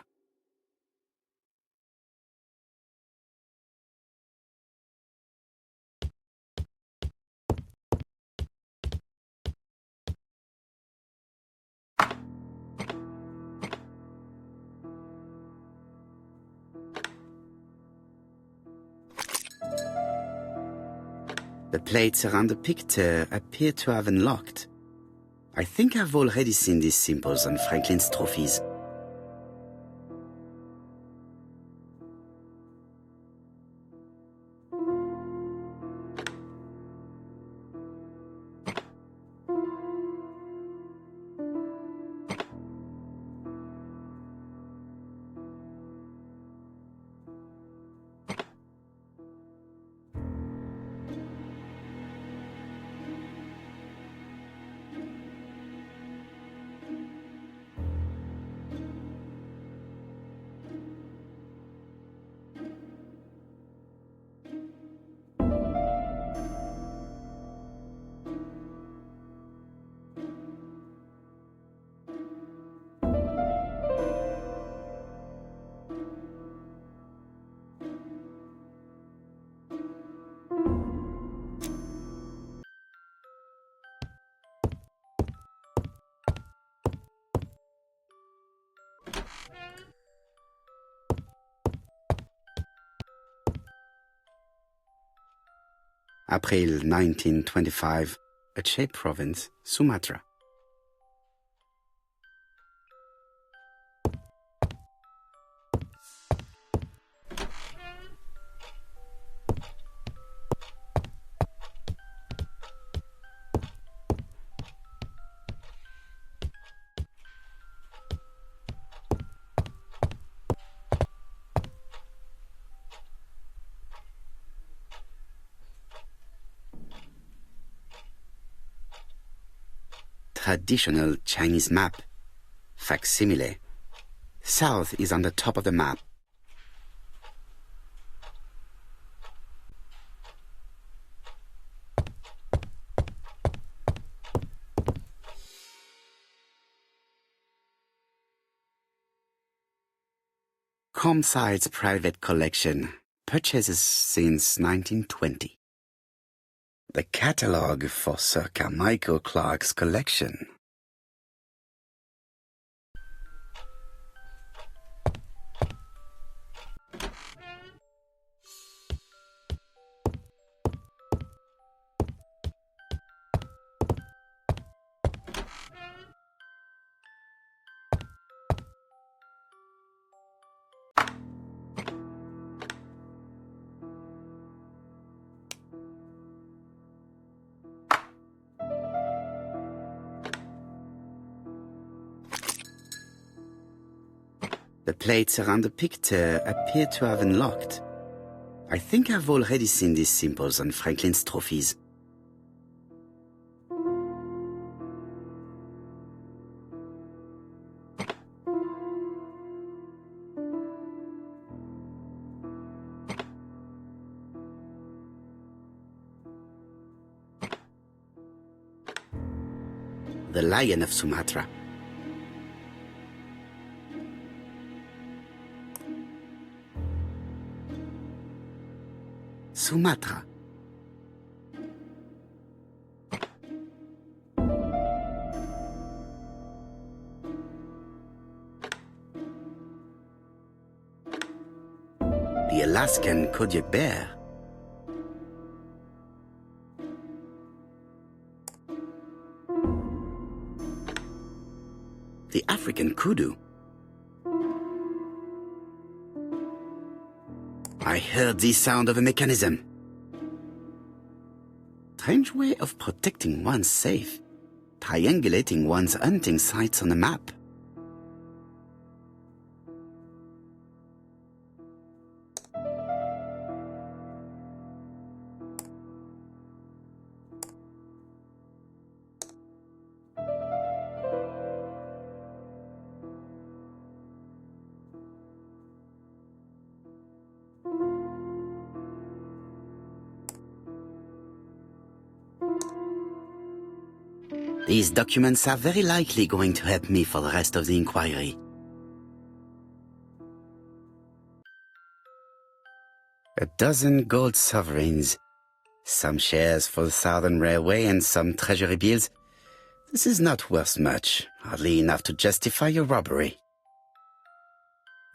The plates around the picture appear to have unlocked. I think I've already seen these symbols on Franklin's trophies. April 1925, Aceh Province, Sumatra. Traditional Chinese map. Facsimile. South is on the top of the map. Comside's private collection, purchases since 1920. The catalogue for Sir Carmichael Clarke's collection. The plates around the picture appear to have unlocked. I think I've already seen these symbols on Franklin's trophies. The Lion of Sumatra. Sumatra. The Alaskan Kodiak bear. The African kudu. I heard the sound of a mechanism. Strange way of protecting one's safe. Triangulating one's hunting sites on a map. These documents are very likely going to help me for the rest of the inquiry. A dozen gold sovereigns, some shares for the Southern Railway and some treasury bills. This is not worth much, hardly enough to justify a robbery.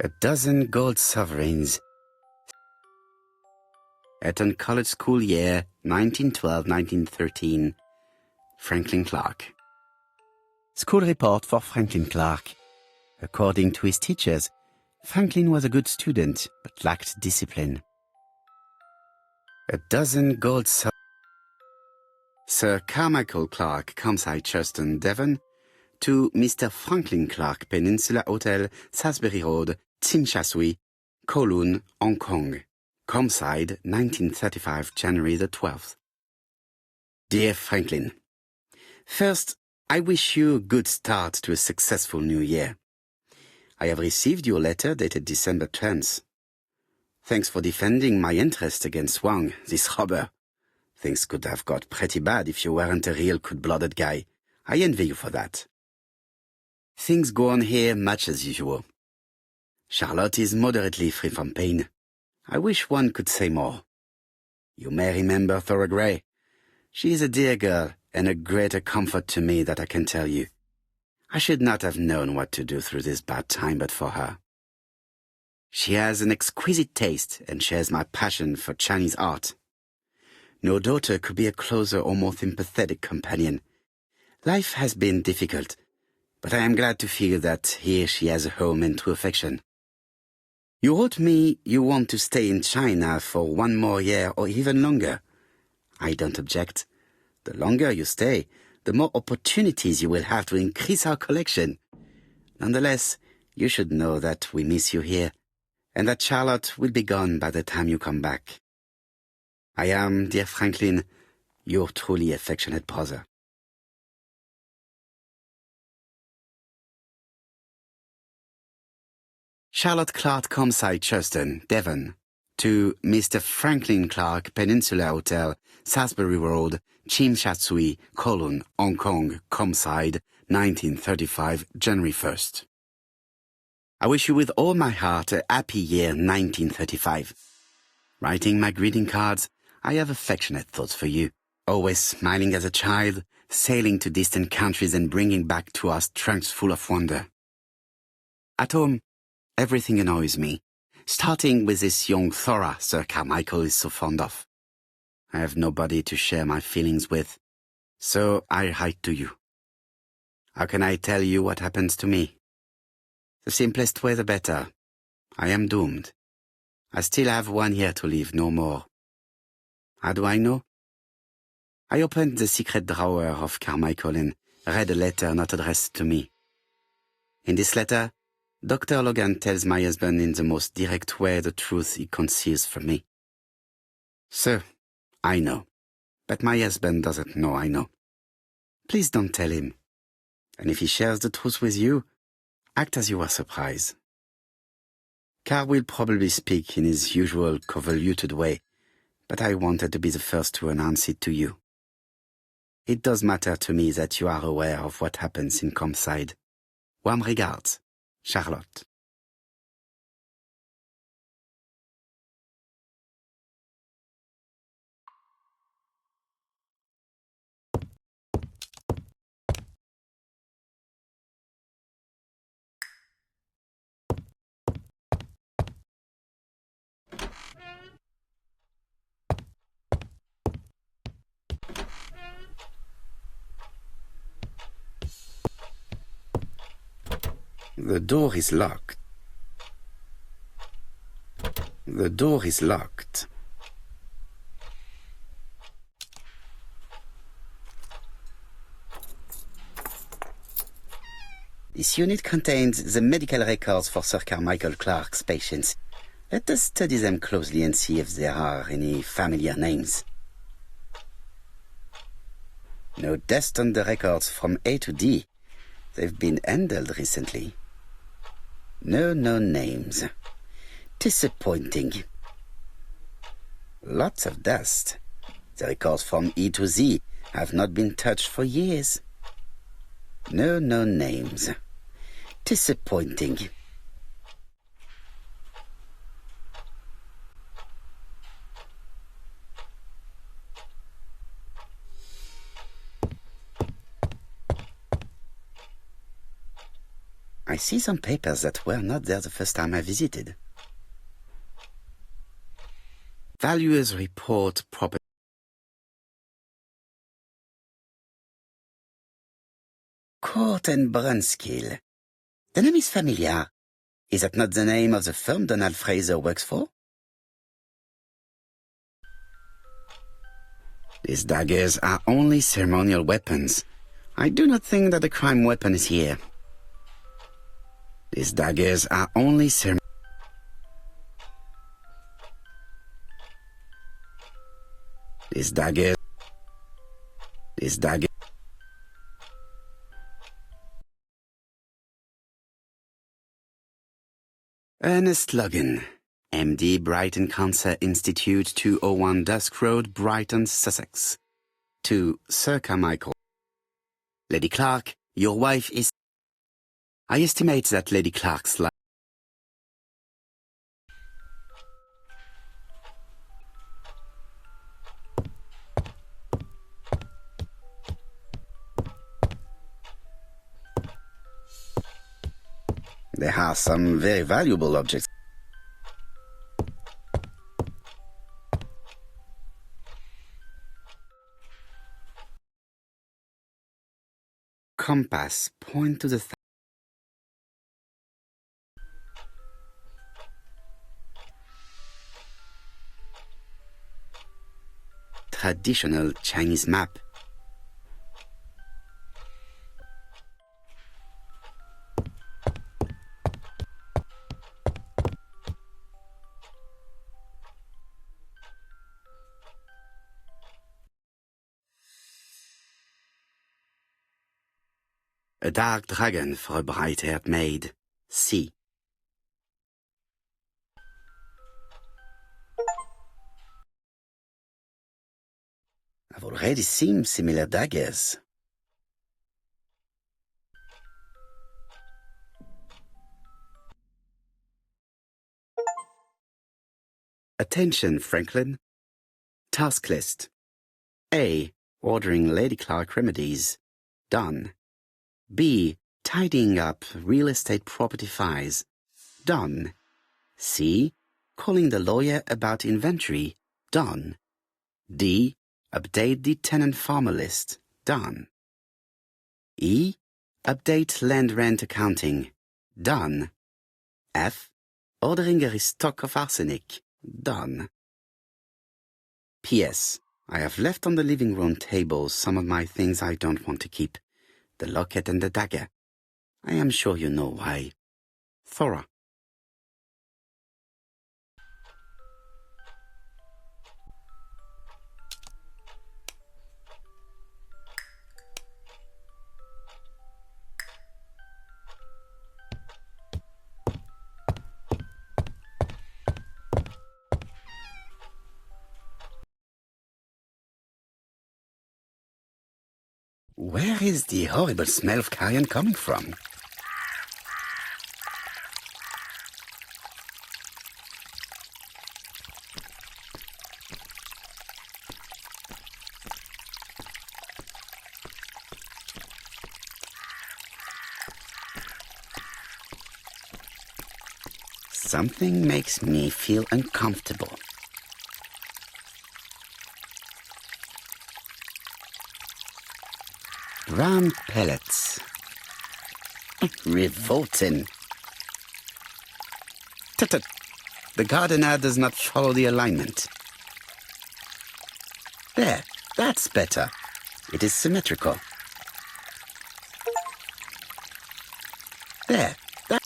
A dozen gold sovereigns. Eton College School year, 1912-1913. Franklin Clarke. School report for Franklin Clarke. According to his teachers, Franklin was a good student, but lacked discipline. A dozen gold Sir Carmichael Clarke, Comside Churston, Devon, to Mr. Franklin Clarke, Peninsula Hotel, Salisbury Road, Tsim Kowloon, Hong Kong. Comside, 1935, January the 12th. Dear Franklin, first, I wish you a good start to a successful new year. I have received your letter dated December 10th. Thanks for defending my interest against Wang, this robber. Things could have got pretty bad if you weren't a real cold-blooded guy. I envy you for that. Things go on here much as usual. Charlotte is moderately free from pain. I wish one could say more. You may remember Thora Gray. She is a dear girl, and a greater comfort to me that I can tell you. I should not have known what to do through this bad time but for her. She has an exquisite taste and shares my passion for Chinese art. No daughter could be a closer or more sympathetic companion. Life has been difficult, but I am glad to feel that here she has a home and true affection. You wrote me you want to stay in China for 1 more year or even longer. I don't object. The longer you stay, the more opportunities you will have to increase our collection. Nonetheless, you should know that we miss you here, and that Charlotte will be gone by the time you come back. I am, dear Franklin, your truly affectionate brother. Charlotte Clarke, Comside Churston, Devon, to Mr. Franklin Clarke, Peninsula Hotel, Salisbury Road, Tsim Sha Tsui, Kowloon, Hong Kong, Comside, 1935, January 1st. I wish you with all my heart a happy year 1935. Writing my greeting cards, I have affectionate thoughts for you, always smiling as a child, sailing to distant countries and bringing back to us trunks full of wonder. At home, everything annoys me, starting with this young Thora Sir Carmichael is so fond of. I have nobody to share my feelings with, so I write to you. How can I tell you what happens to me? The simplest way the better. I am doomed. I still have 1 year to live, no more. How do I know? I opened the secret drawer of Carmichael and read a letter not addressed to me. In this letter, Dr. Logan tells my husband in the most direct way the truth he conceals from me. So, I know. But my husband doesn't know I know. Please don't tell him. And if he shares the truth with you, act as you are surprised. Carl will probably speak in his usual convoluted way, but I wanted to be the first to announce it to you. It does matter to me that you are aware of what happens in Comside. Warm regards, Charlotte. The door is locked. The door is locked. This unit contains the medical records for Sir Carmichael Clarke's patients. Let us study them closely and see if there are any familiar names. No deaths on the records from A to D. They've been handled recently. No known names. Disappointing. Lots of dust. The records from E to Z have not been touched for years. No known names. Disappointing. I see some papers that were not there the first time I visited. Valuers report property. Court and Brunskill. The name is familiar. Is that not the name of the firm Donald Fraser works for? These daggers are only ceremonial weapons. I do not think that the crime weapon is here. These daggers are only These daggers. Ernest Logan, MD, Brighton Cancer Institute, 201 Dusk Road, Brighton, Sussex. To Sir Carmichael. Lady Clarke, your wife is... I estimate that Lady Clarke's life... There are some very valuable objects. Compass, point to the... Traditional Chinese map. A dark dragon for a bright-haired maid. C. I've already seen similar daggers. Attention, Franklin. Task list. A. Ordering Lady Clark remedies. Done. B. Tidying up real estate property files. Done. C. Calling the lawyer about inventory. Done. D. Update the tenant-farmer list. Done. E. Update land rent accounting. Done. F. Ordering a restock of arsenic. Done. P.S. I have left on the living room table some of my things I don't want to keep. The locket and the dagger. I am sure you know why. Thora. Where is the horrible smell of carrion coming from? Something makes me feel uncomfortable. Brown pellets. Revolting. Tut-tut. The gardener does not follow the alignment. There, that's better. It is symmetrical. There, that...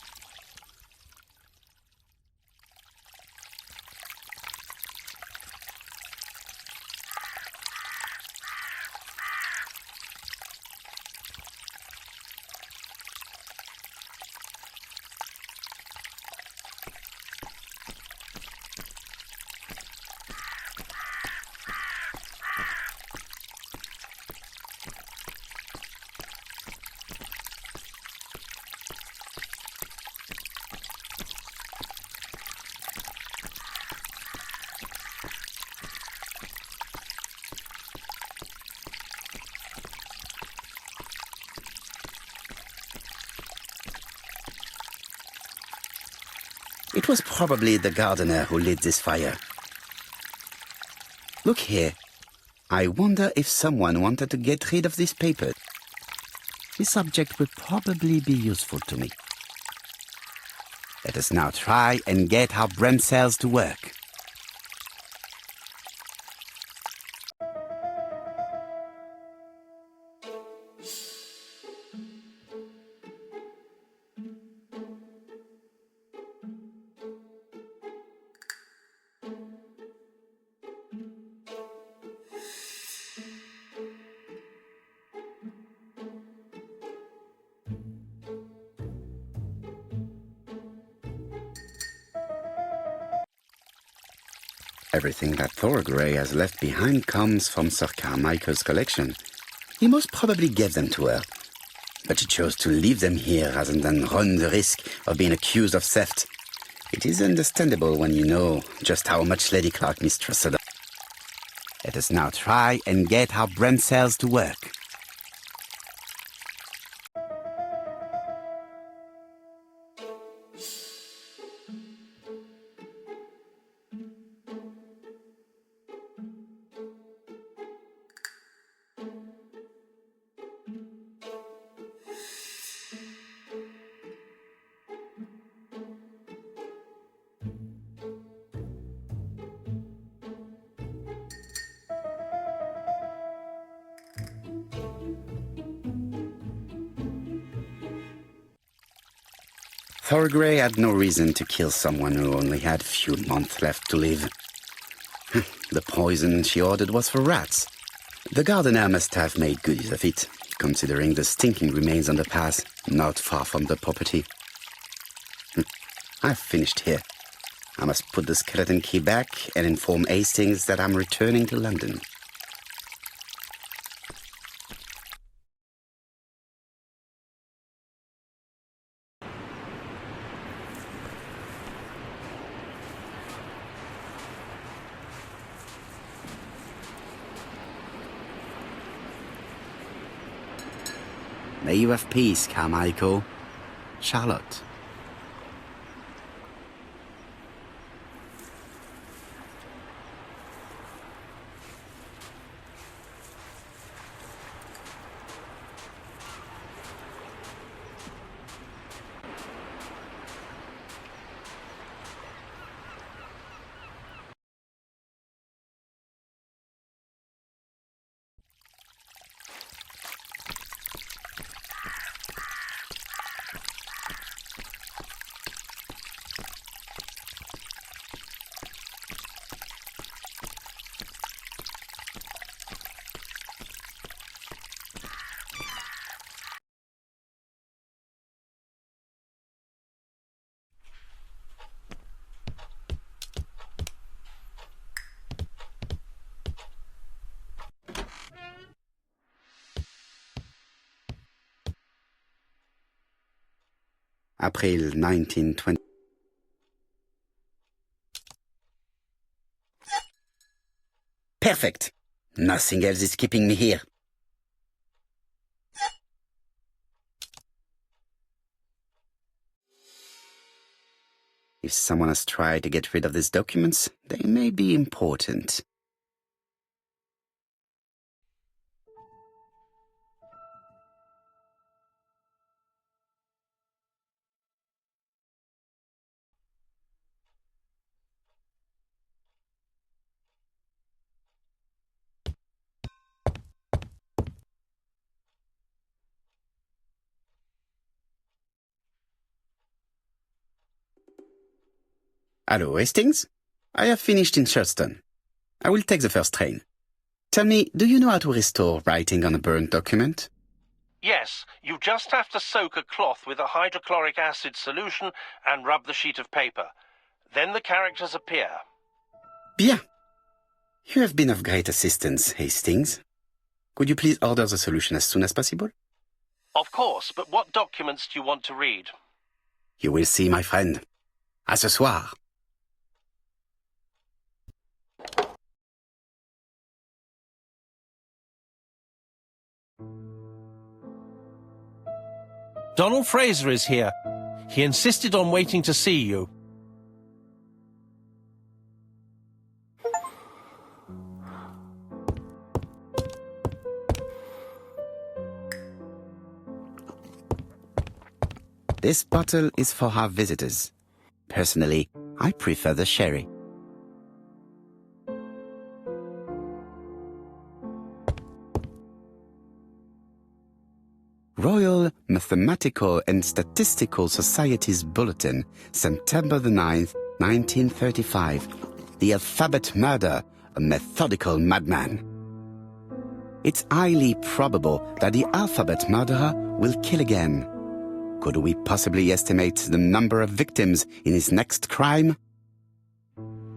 It was probably the gardener who lit this fire. Look here. I wonder if someone wanted to get rid of this paper. This object would probably be useful to me. Let us now try and get our brain cells to work. Everything that Thorgray has left behind comes from Sir Carmichael's collection. He most probably gave them to her, but she chose to leave them here rather than run the risk of being accused of theft. It is understandable when you know just how much Lady Clark mistrusted her. Let us now try and get our brain cells to work. Thorgray had no reason to kill someone who only had a few months left to live. The poison she ordered was for rats. The gardener must have made good use of it, considering the stinking remains on the path, not far from the property. I've finished here. I must put the skeleton key back and inform Hastings that I'm returning to London. May you have peace, Carmichael. Charlotte. April 1920. Perfect. Nothing else is keeping me here. If someone has tried to get rid of these documents, they may be important. Hello, Hastings. I have finished in Charleston. I will take the first train. Tell me, do you know how to restore writing on a burnt document? Yes, you just have to soak a cloth with a hydrochloric acid solution and rub the sheet of paper. Then the characters appear. Bien. You have been of great assistance, Hastings. Could you please order the solution as soon as possible? Of course, but what documents do you want to read? You will see, my friend. À ce soir. Donald Fraser is here. He insisted on waiting to see you. This bottle is for our visitors. Personally, I prefer the sherry. Royal Mathematical and Statistical Society's Bulletin, September the 9th, 1935. The Alphabet Murder, a methodical madman. It's highly probable that the alphabet murderer will kill again. Could we possibly estimate the number of victims in his next crime?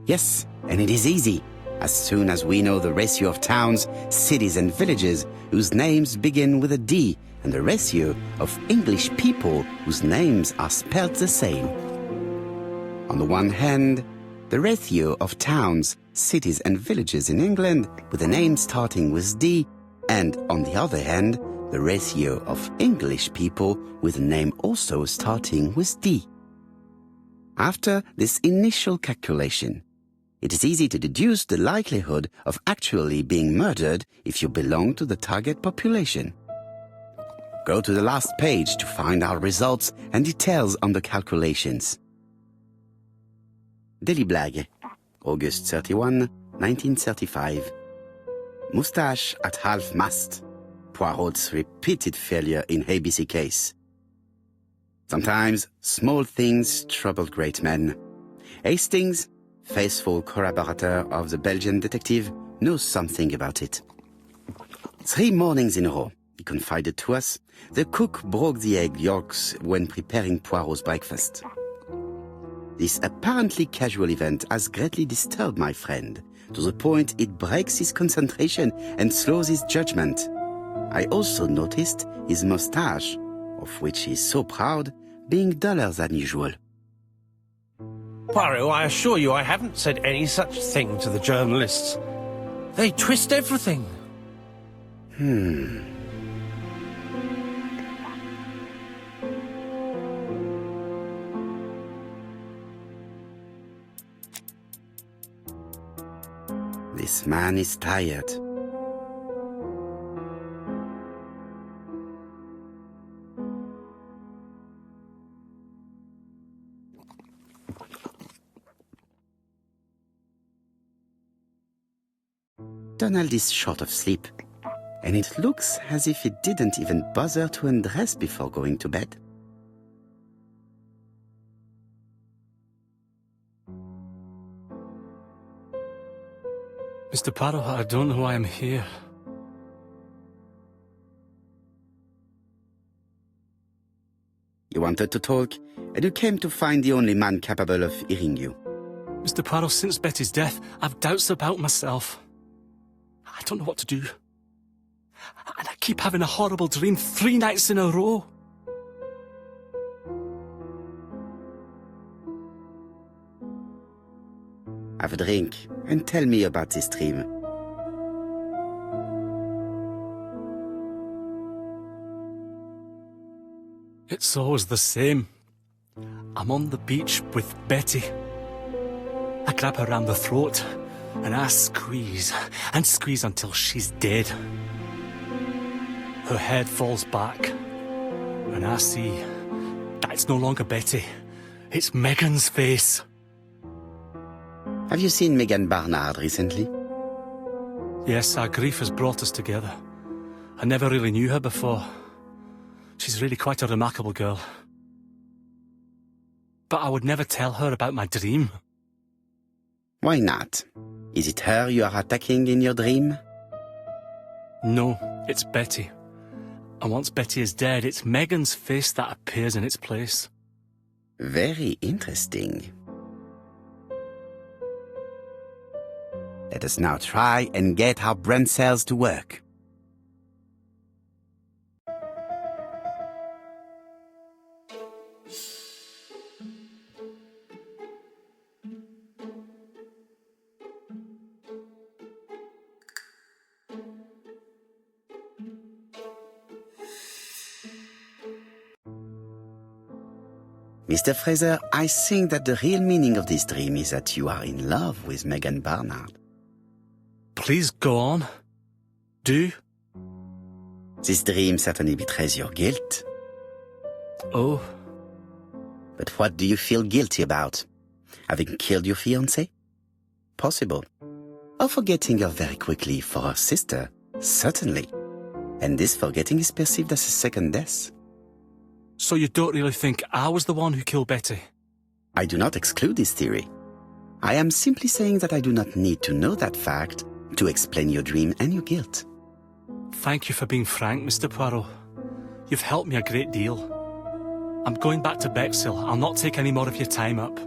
Yes, and it is easy. As soon as we know the ratio of towns, cities and villages whose names begin with a D and the ratio of English people whose names are spelled the same. On the one hand, the ratio of towns, cities and villages in England with a name starting with D, and on the other hand, the ratio of English people with a name also starting with D. After this initial calculation, it is easy to deduce the likelihood of actually being murdered if you belong to the target population. Go to the last page to find our results and details on the calculations. Daily Blag, August 31, 1935. Moustache at half-mast. Poirot's repeated failure in A.B.C. case. Sometimes small things trouble great men. Hastings, faithful collaborator of the Belgian detective, knows something about it. 3 mornings in a row, he confided to us, the cook broke the egg yolks when preparing Poirot's breakfast. This apparently casual event has greatly disturbed my friend, to the point it breaks his concentration and slows his judgment. I also noticed his moustache, of which he is so proud, being duller than usual. Poirot, I assure you I haven't said any such thing to the journalists. They twist everything. This man is tired. Donald is short of sleep, and it looks as if he didn't even bother to undress before going to bed. Mr. Poirot, I don't know why I'm here. You wanted to talk, and you came to find the only man capable of hearing you. Mr. Poirot, since Betty's death, I've doubts about myself. I don't know what to do. And I keep having a horrible dream 3 nights in a row. Have a drink, and tell me about this dream. It's always the same. I'm on the beach with Betty. I grab her round the throat, and I squeeze, and squeeze until she's dead. Her head falls back, and I see that it's no longer Betty. It's Megan's face. Have you seen Megan Barnard recently? Yes, our grief has brought us together. I never really knew her before. She's really quite a remarkable girl. But I would never tell her about my dream. Why not? Is it her you are attacking in your dream? No, it's Betty. And once Betty is dead, it's Megan's face that appears in its place. Very interesting. Let us now try and get our brain cells to work. Mr. Fraser, I think that the real meaning of this dream is that you are in love with Megan Barnard. Please go on. Do. This dream certainly betrays your guilt. Oh. But what do you feel guilty about? Having killed your fiancée? Possible. Or forgetting her very quickly for her sister? Certainly. And this forgetting is perceived as a second death. So you don't really think I was the one who killed Betty? I do not exclude this theory. I am simply saying that I do not need to know that fact to explain your dream and your guilt. Thank you for being frank, Mr. Poirot. You've helped me a great deal. I'm going back to Bexhill. I'll not take any more of your time up.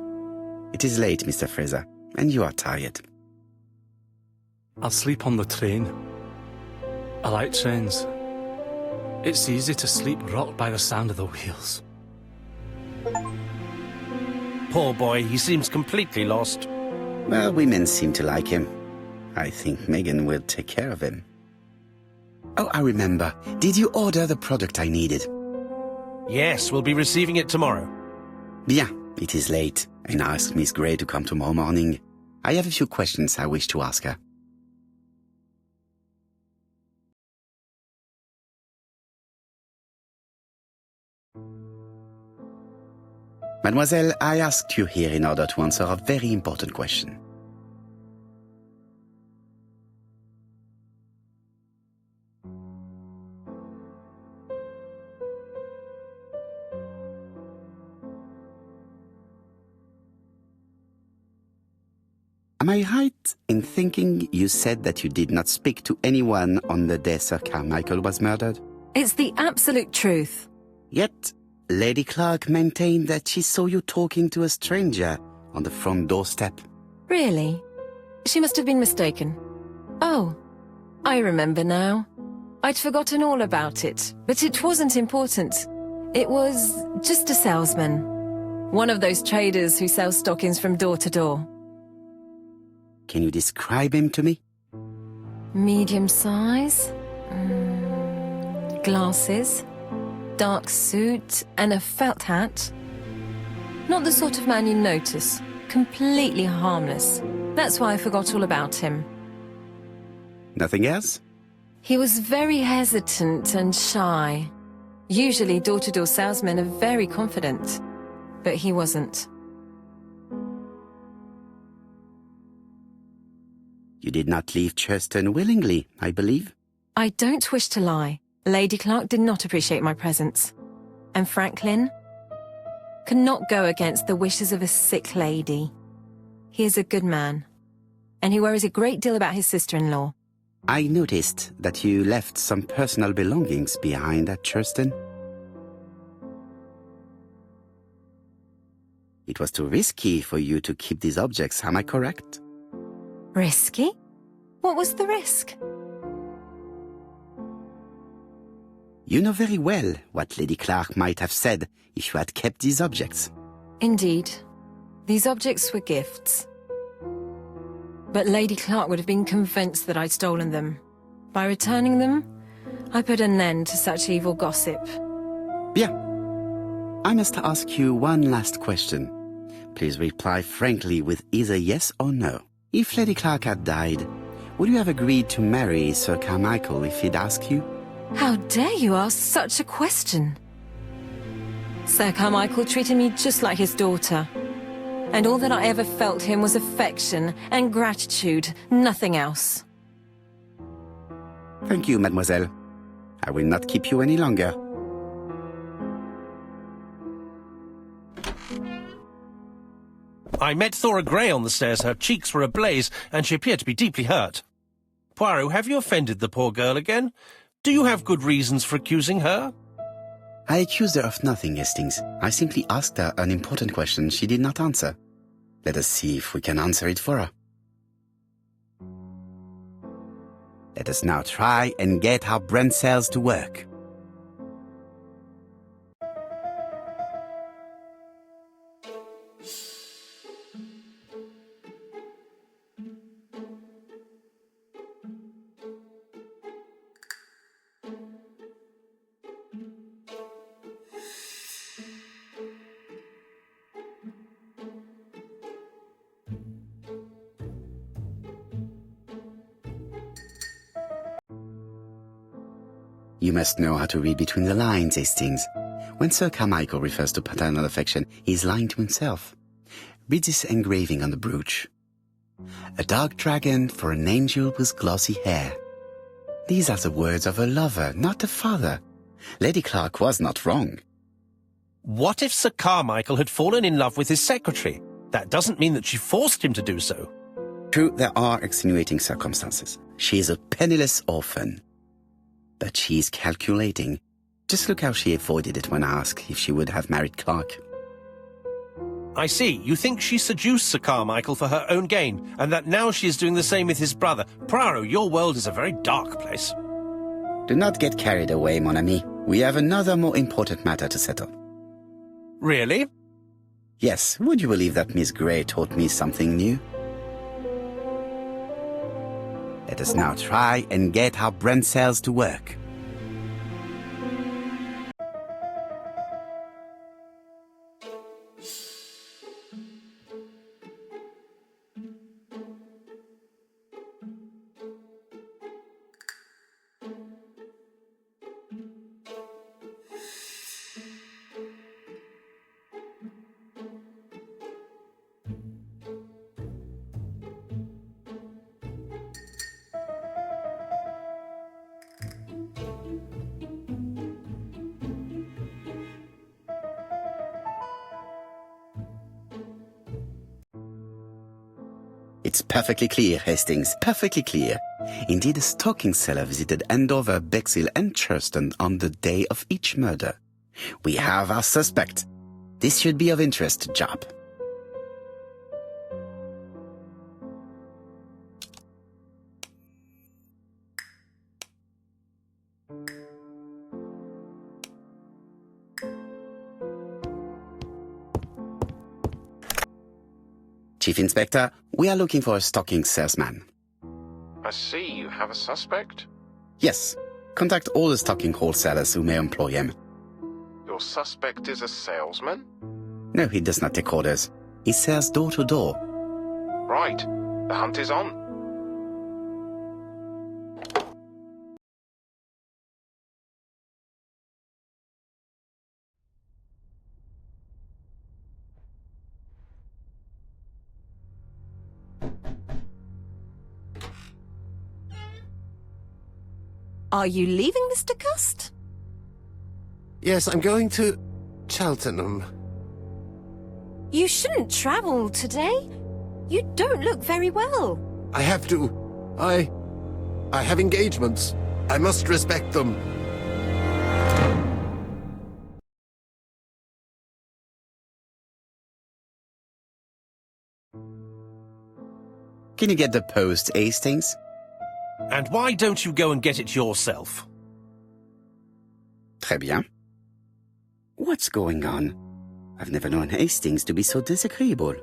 It is late, Mr. Fraser, and you are tired. I'll sleep on the train. I like trains. It's easy to sleep rocked by the sound of the wheels. Poor boy, he seems completely lost. Well, women seem to like him. I think Megan will take care of him. Oh, I remember. Did you order the product I needed? Yes, we'll be receiving it tomorrow. Bien, it is late, and I asked Miss Gray to come tomorrow morning. I have a few questions I wish to ask her. Mademoiselle, I asked you here in order to answer a very important question. Am I right in thinking you said that you did not speak to anyone on the day Sir Carmichael was murdered? It's the absolute truth. Yet, Lady Clark maintained that she saw you talking to a stranger on the front doorstep. Really? She must have been mistaken. Oh, I remember now. I'd forgotten all about it, but it wasn't important. It was just a salesman. One of those traders who sell stockings from door to door. Can you describe him to me? Medium size, glasses, dark suit and a felt hat. Not the sort of man you notice. Completely harmless. That's why I forgot all about him. Nothing else? He was very hesitant and shy. Usually door-to-door salesmen are very confident, but he wasn't. You did not leave Churston willingly, I believe. I don't wish to lie. Lady Clark did not appreciate my presence. And Franklin could not go against the wishes of a sick lady. He is a good man, and he worries a great deal about his sister-in-law. I noticed that you left some personal belongings behind at Churston. It was too risky for you to keep these objects, am I correct? Risky? What was the risk? You know very well what Lady Clark might have said if you had kept these objects. Indeed. These objects were gifts. But Lady Clark would have been convinced that I'd stolen them. By returning them, I put an end to such evil gossip. Bien. I must ask you one last question. Please reply frankly with either yes or no. If Lady Clark had died, would you have agreed to marry Sir Carmichael if he'd ask you? How dare you ask such a question? Sir Carmichael treated me just like his daughter. And all that I ever felt him was affection and gratitude, nothing else. Thank you, mademoiselle. I will not keep you any longer. I met Thora Grey on the stairs. Her cheeks were ablaze, and she appeared to be deeply hurt. Poirot, have you offended the poor girl again? Do you have good reasons for accusing her? I accused her of nothing, Hastings. I simply asked her an important question she did not answer. Let us see if we can answer it for her. Let us now try and get our brain cells to work. You must know how to read between the lines, Hastings. When Sir Carmichael refers to paternal affection, he is lying to himself. Read this engraving on the brooch. A dark dragon for an angel with glossy hair. These are the words of a lover, not a father. Lady Clark was not wrong. What if Sir Carmichael had fallen in love with his secretary? That doesn't mean that she forced him to do so. True, there are extenuating circumstances. She is a penniless orphan. But she is calculating. Just look how she avoided it when asked if she would have married Clark. I see. You think she seduced Sir Carmichael for her own gain, and that now she is doing the same with his brother. Poirot, your world is a very dark place. Do not get carried away, mon ami. We have another more important matter to settle. Really? Yes, would you believe that Miss Grey taught me something new? Let us now try and get our brain cells to work. It's perfectly clear, Hastings, perfectly clear. Indeed, a stocking seller visited Andover, Bexhill and Churston on the day of each murder. We have our suspect. This should be of interest to Job. Chief Inspector, we are looking for a stocking salesman. I see you have a suspect. Yes. Contact all the stocking wholesalers who may employ him. Your suspect is a salesman? No, he does not take orders. He sells door to door. Right. The hunt is on. Are you leaving, Mr. Cust? Yes, I'm going to Cheltenham. You shouldn't travel today. You don't look very well. I have to. I have engagements. I must respect them. Can you get the post, Hastings? And why don't you go and get it yourself? Très bien. What's going on? I've never known Hastings to be so disagreeable.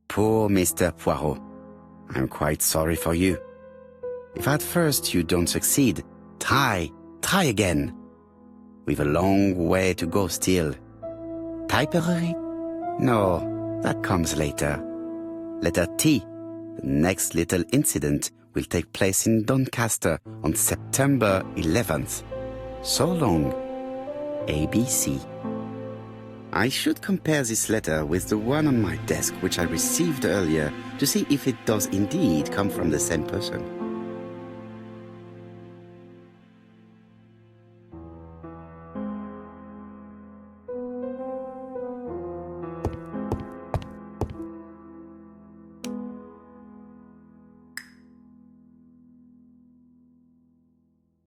Poor Mr. Poirot. I'm quite sorry for you. If at first you don't succeed, try again. We've a long way to go still. Typery? No, that comes later. Letter T. The next little incident will take place in Doncaster on September 11th. So long, A.B.C. I should compare this letter with the one on my desk which I received earlier to see if it does indeed come from the same person.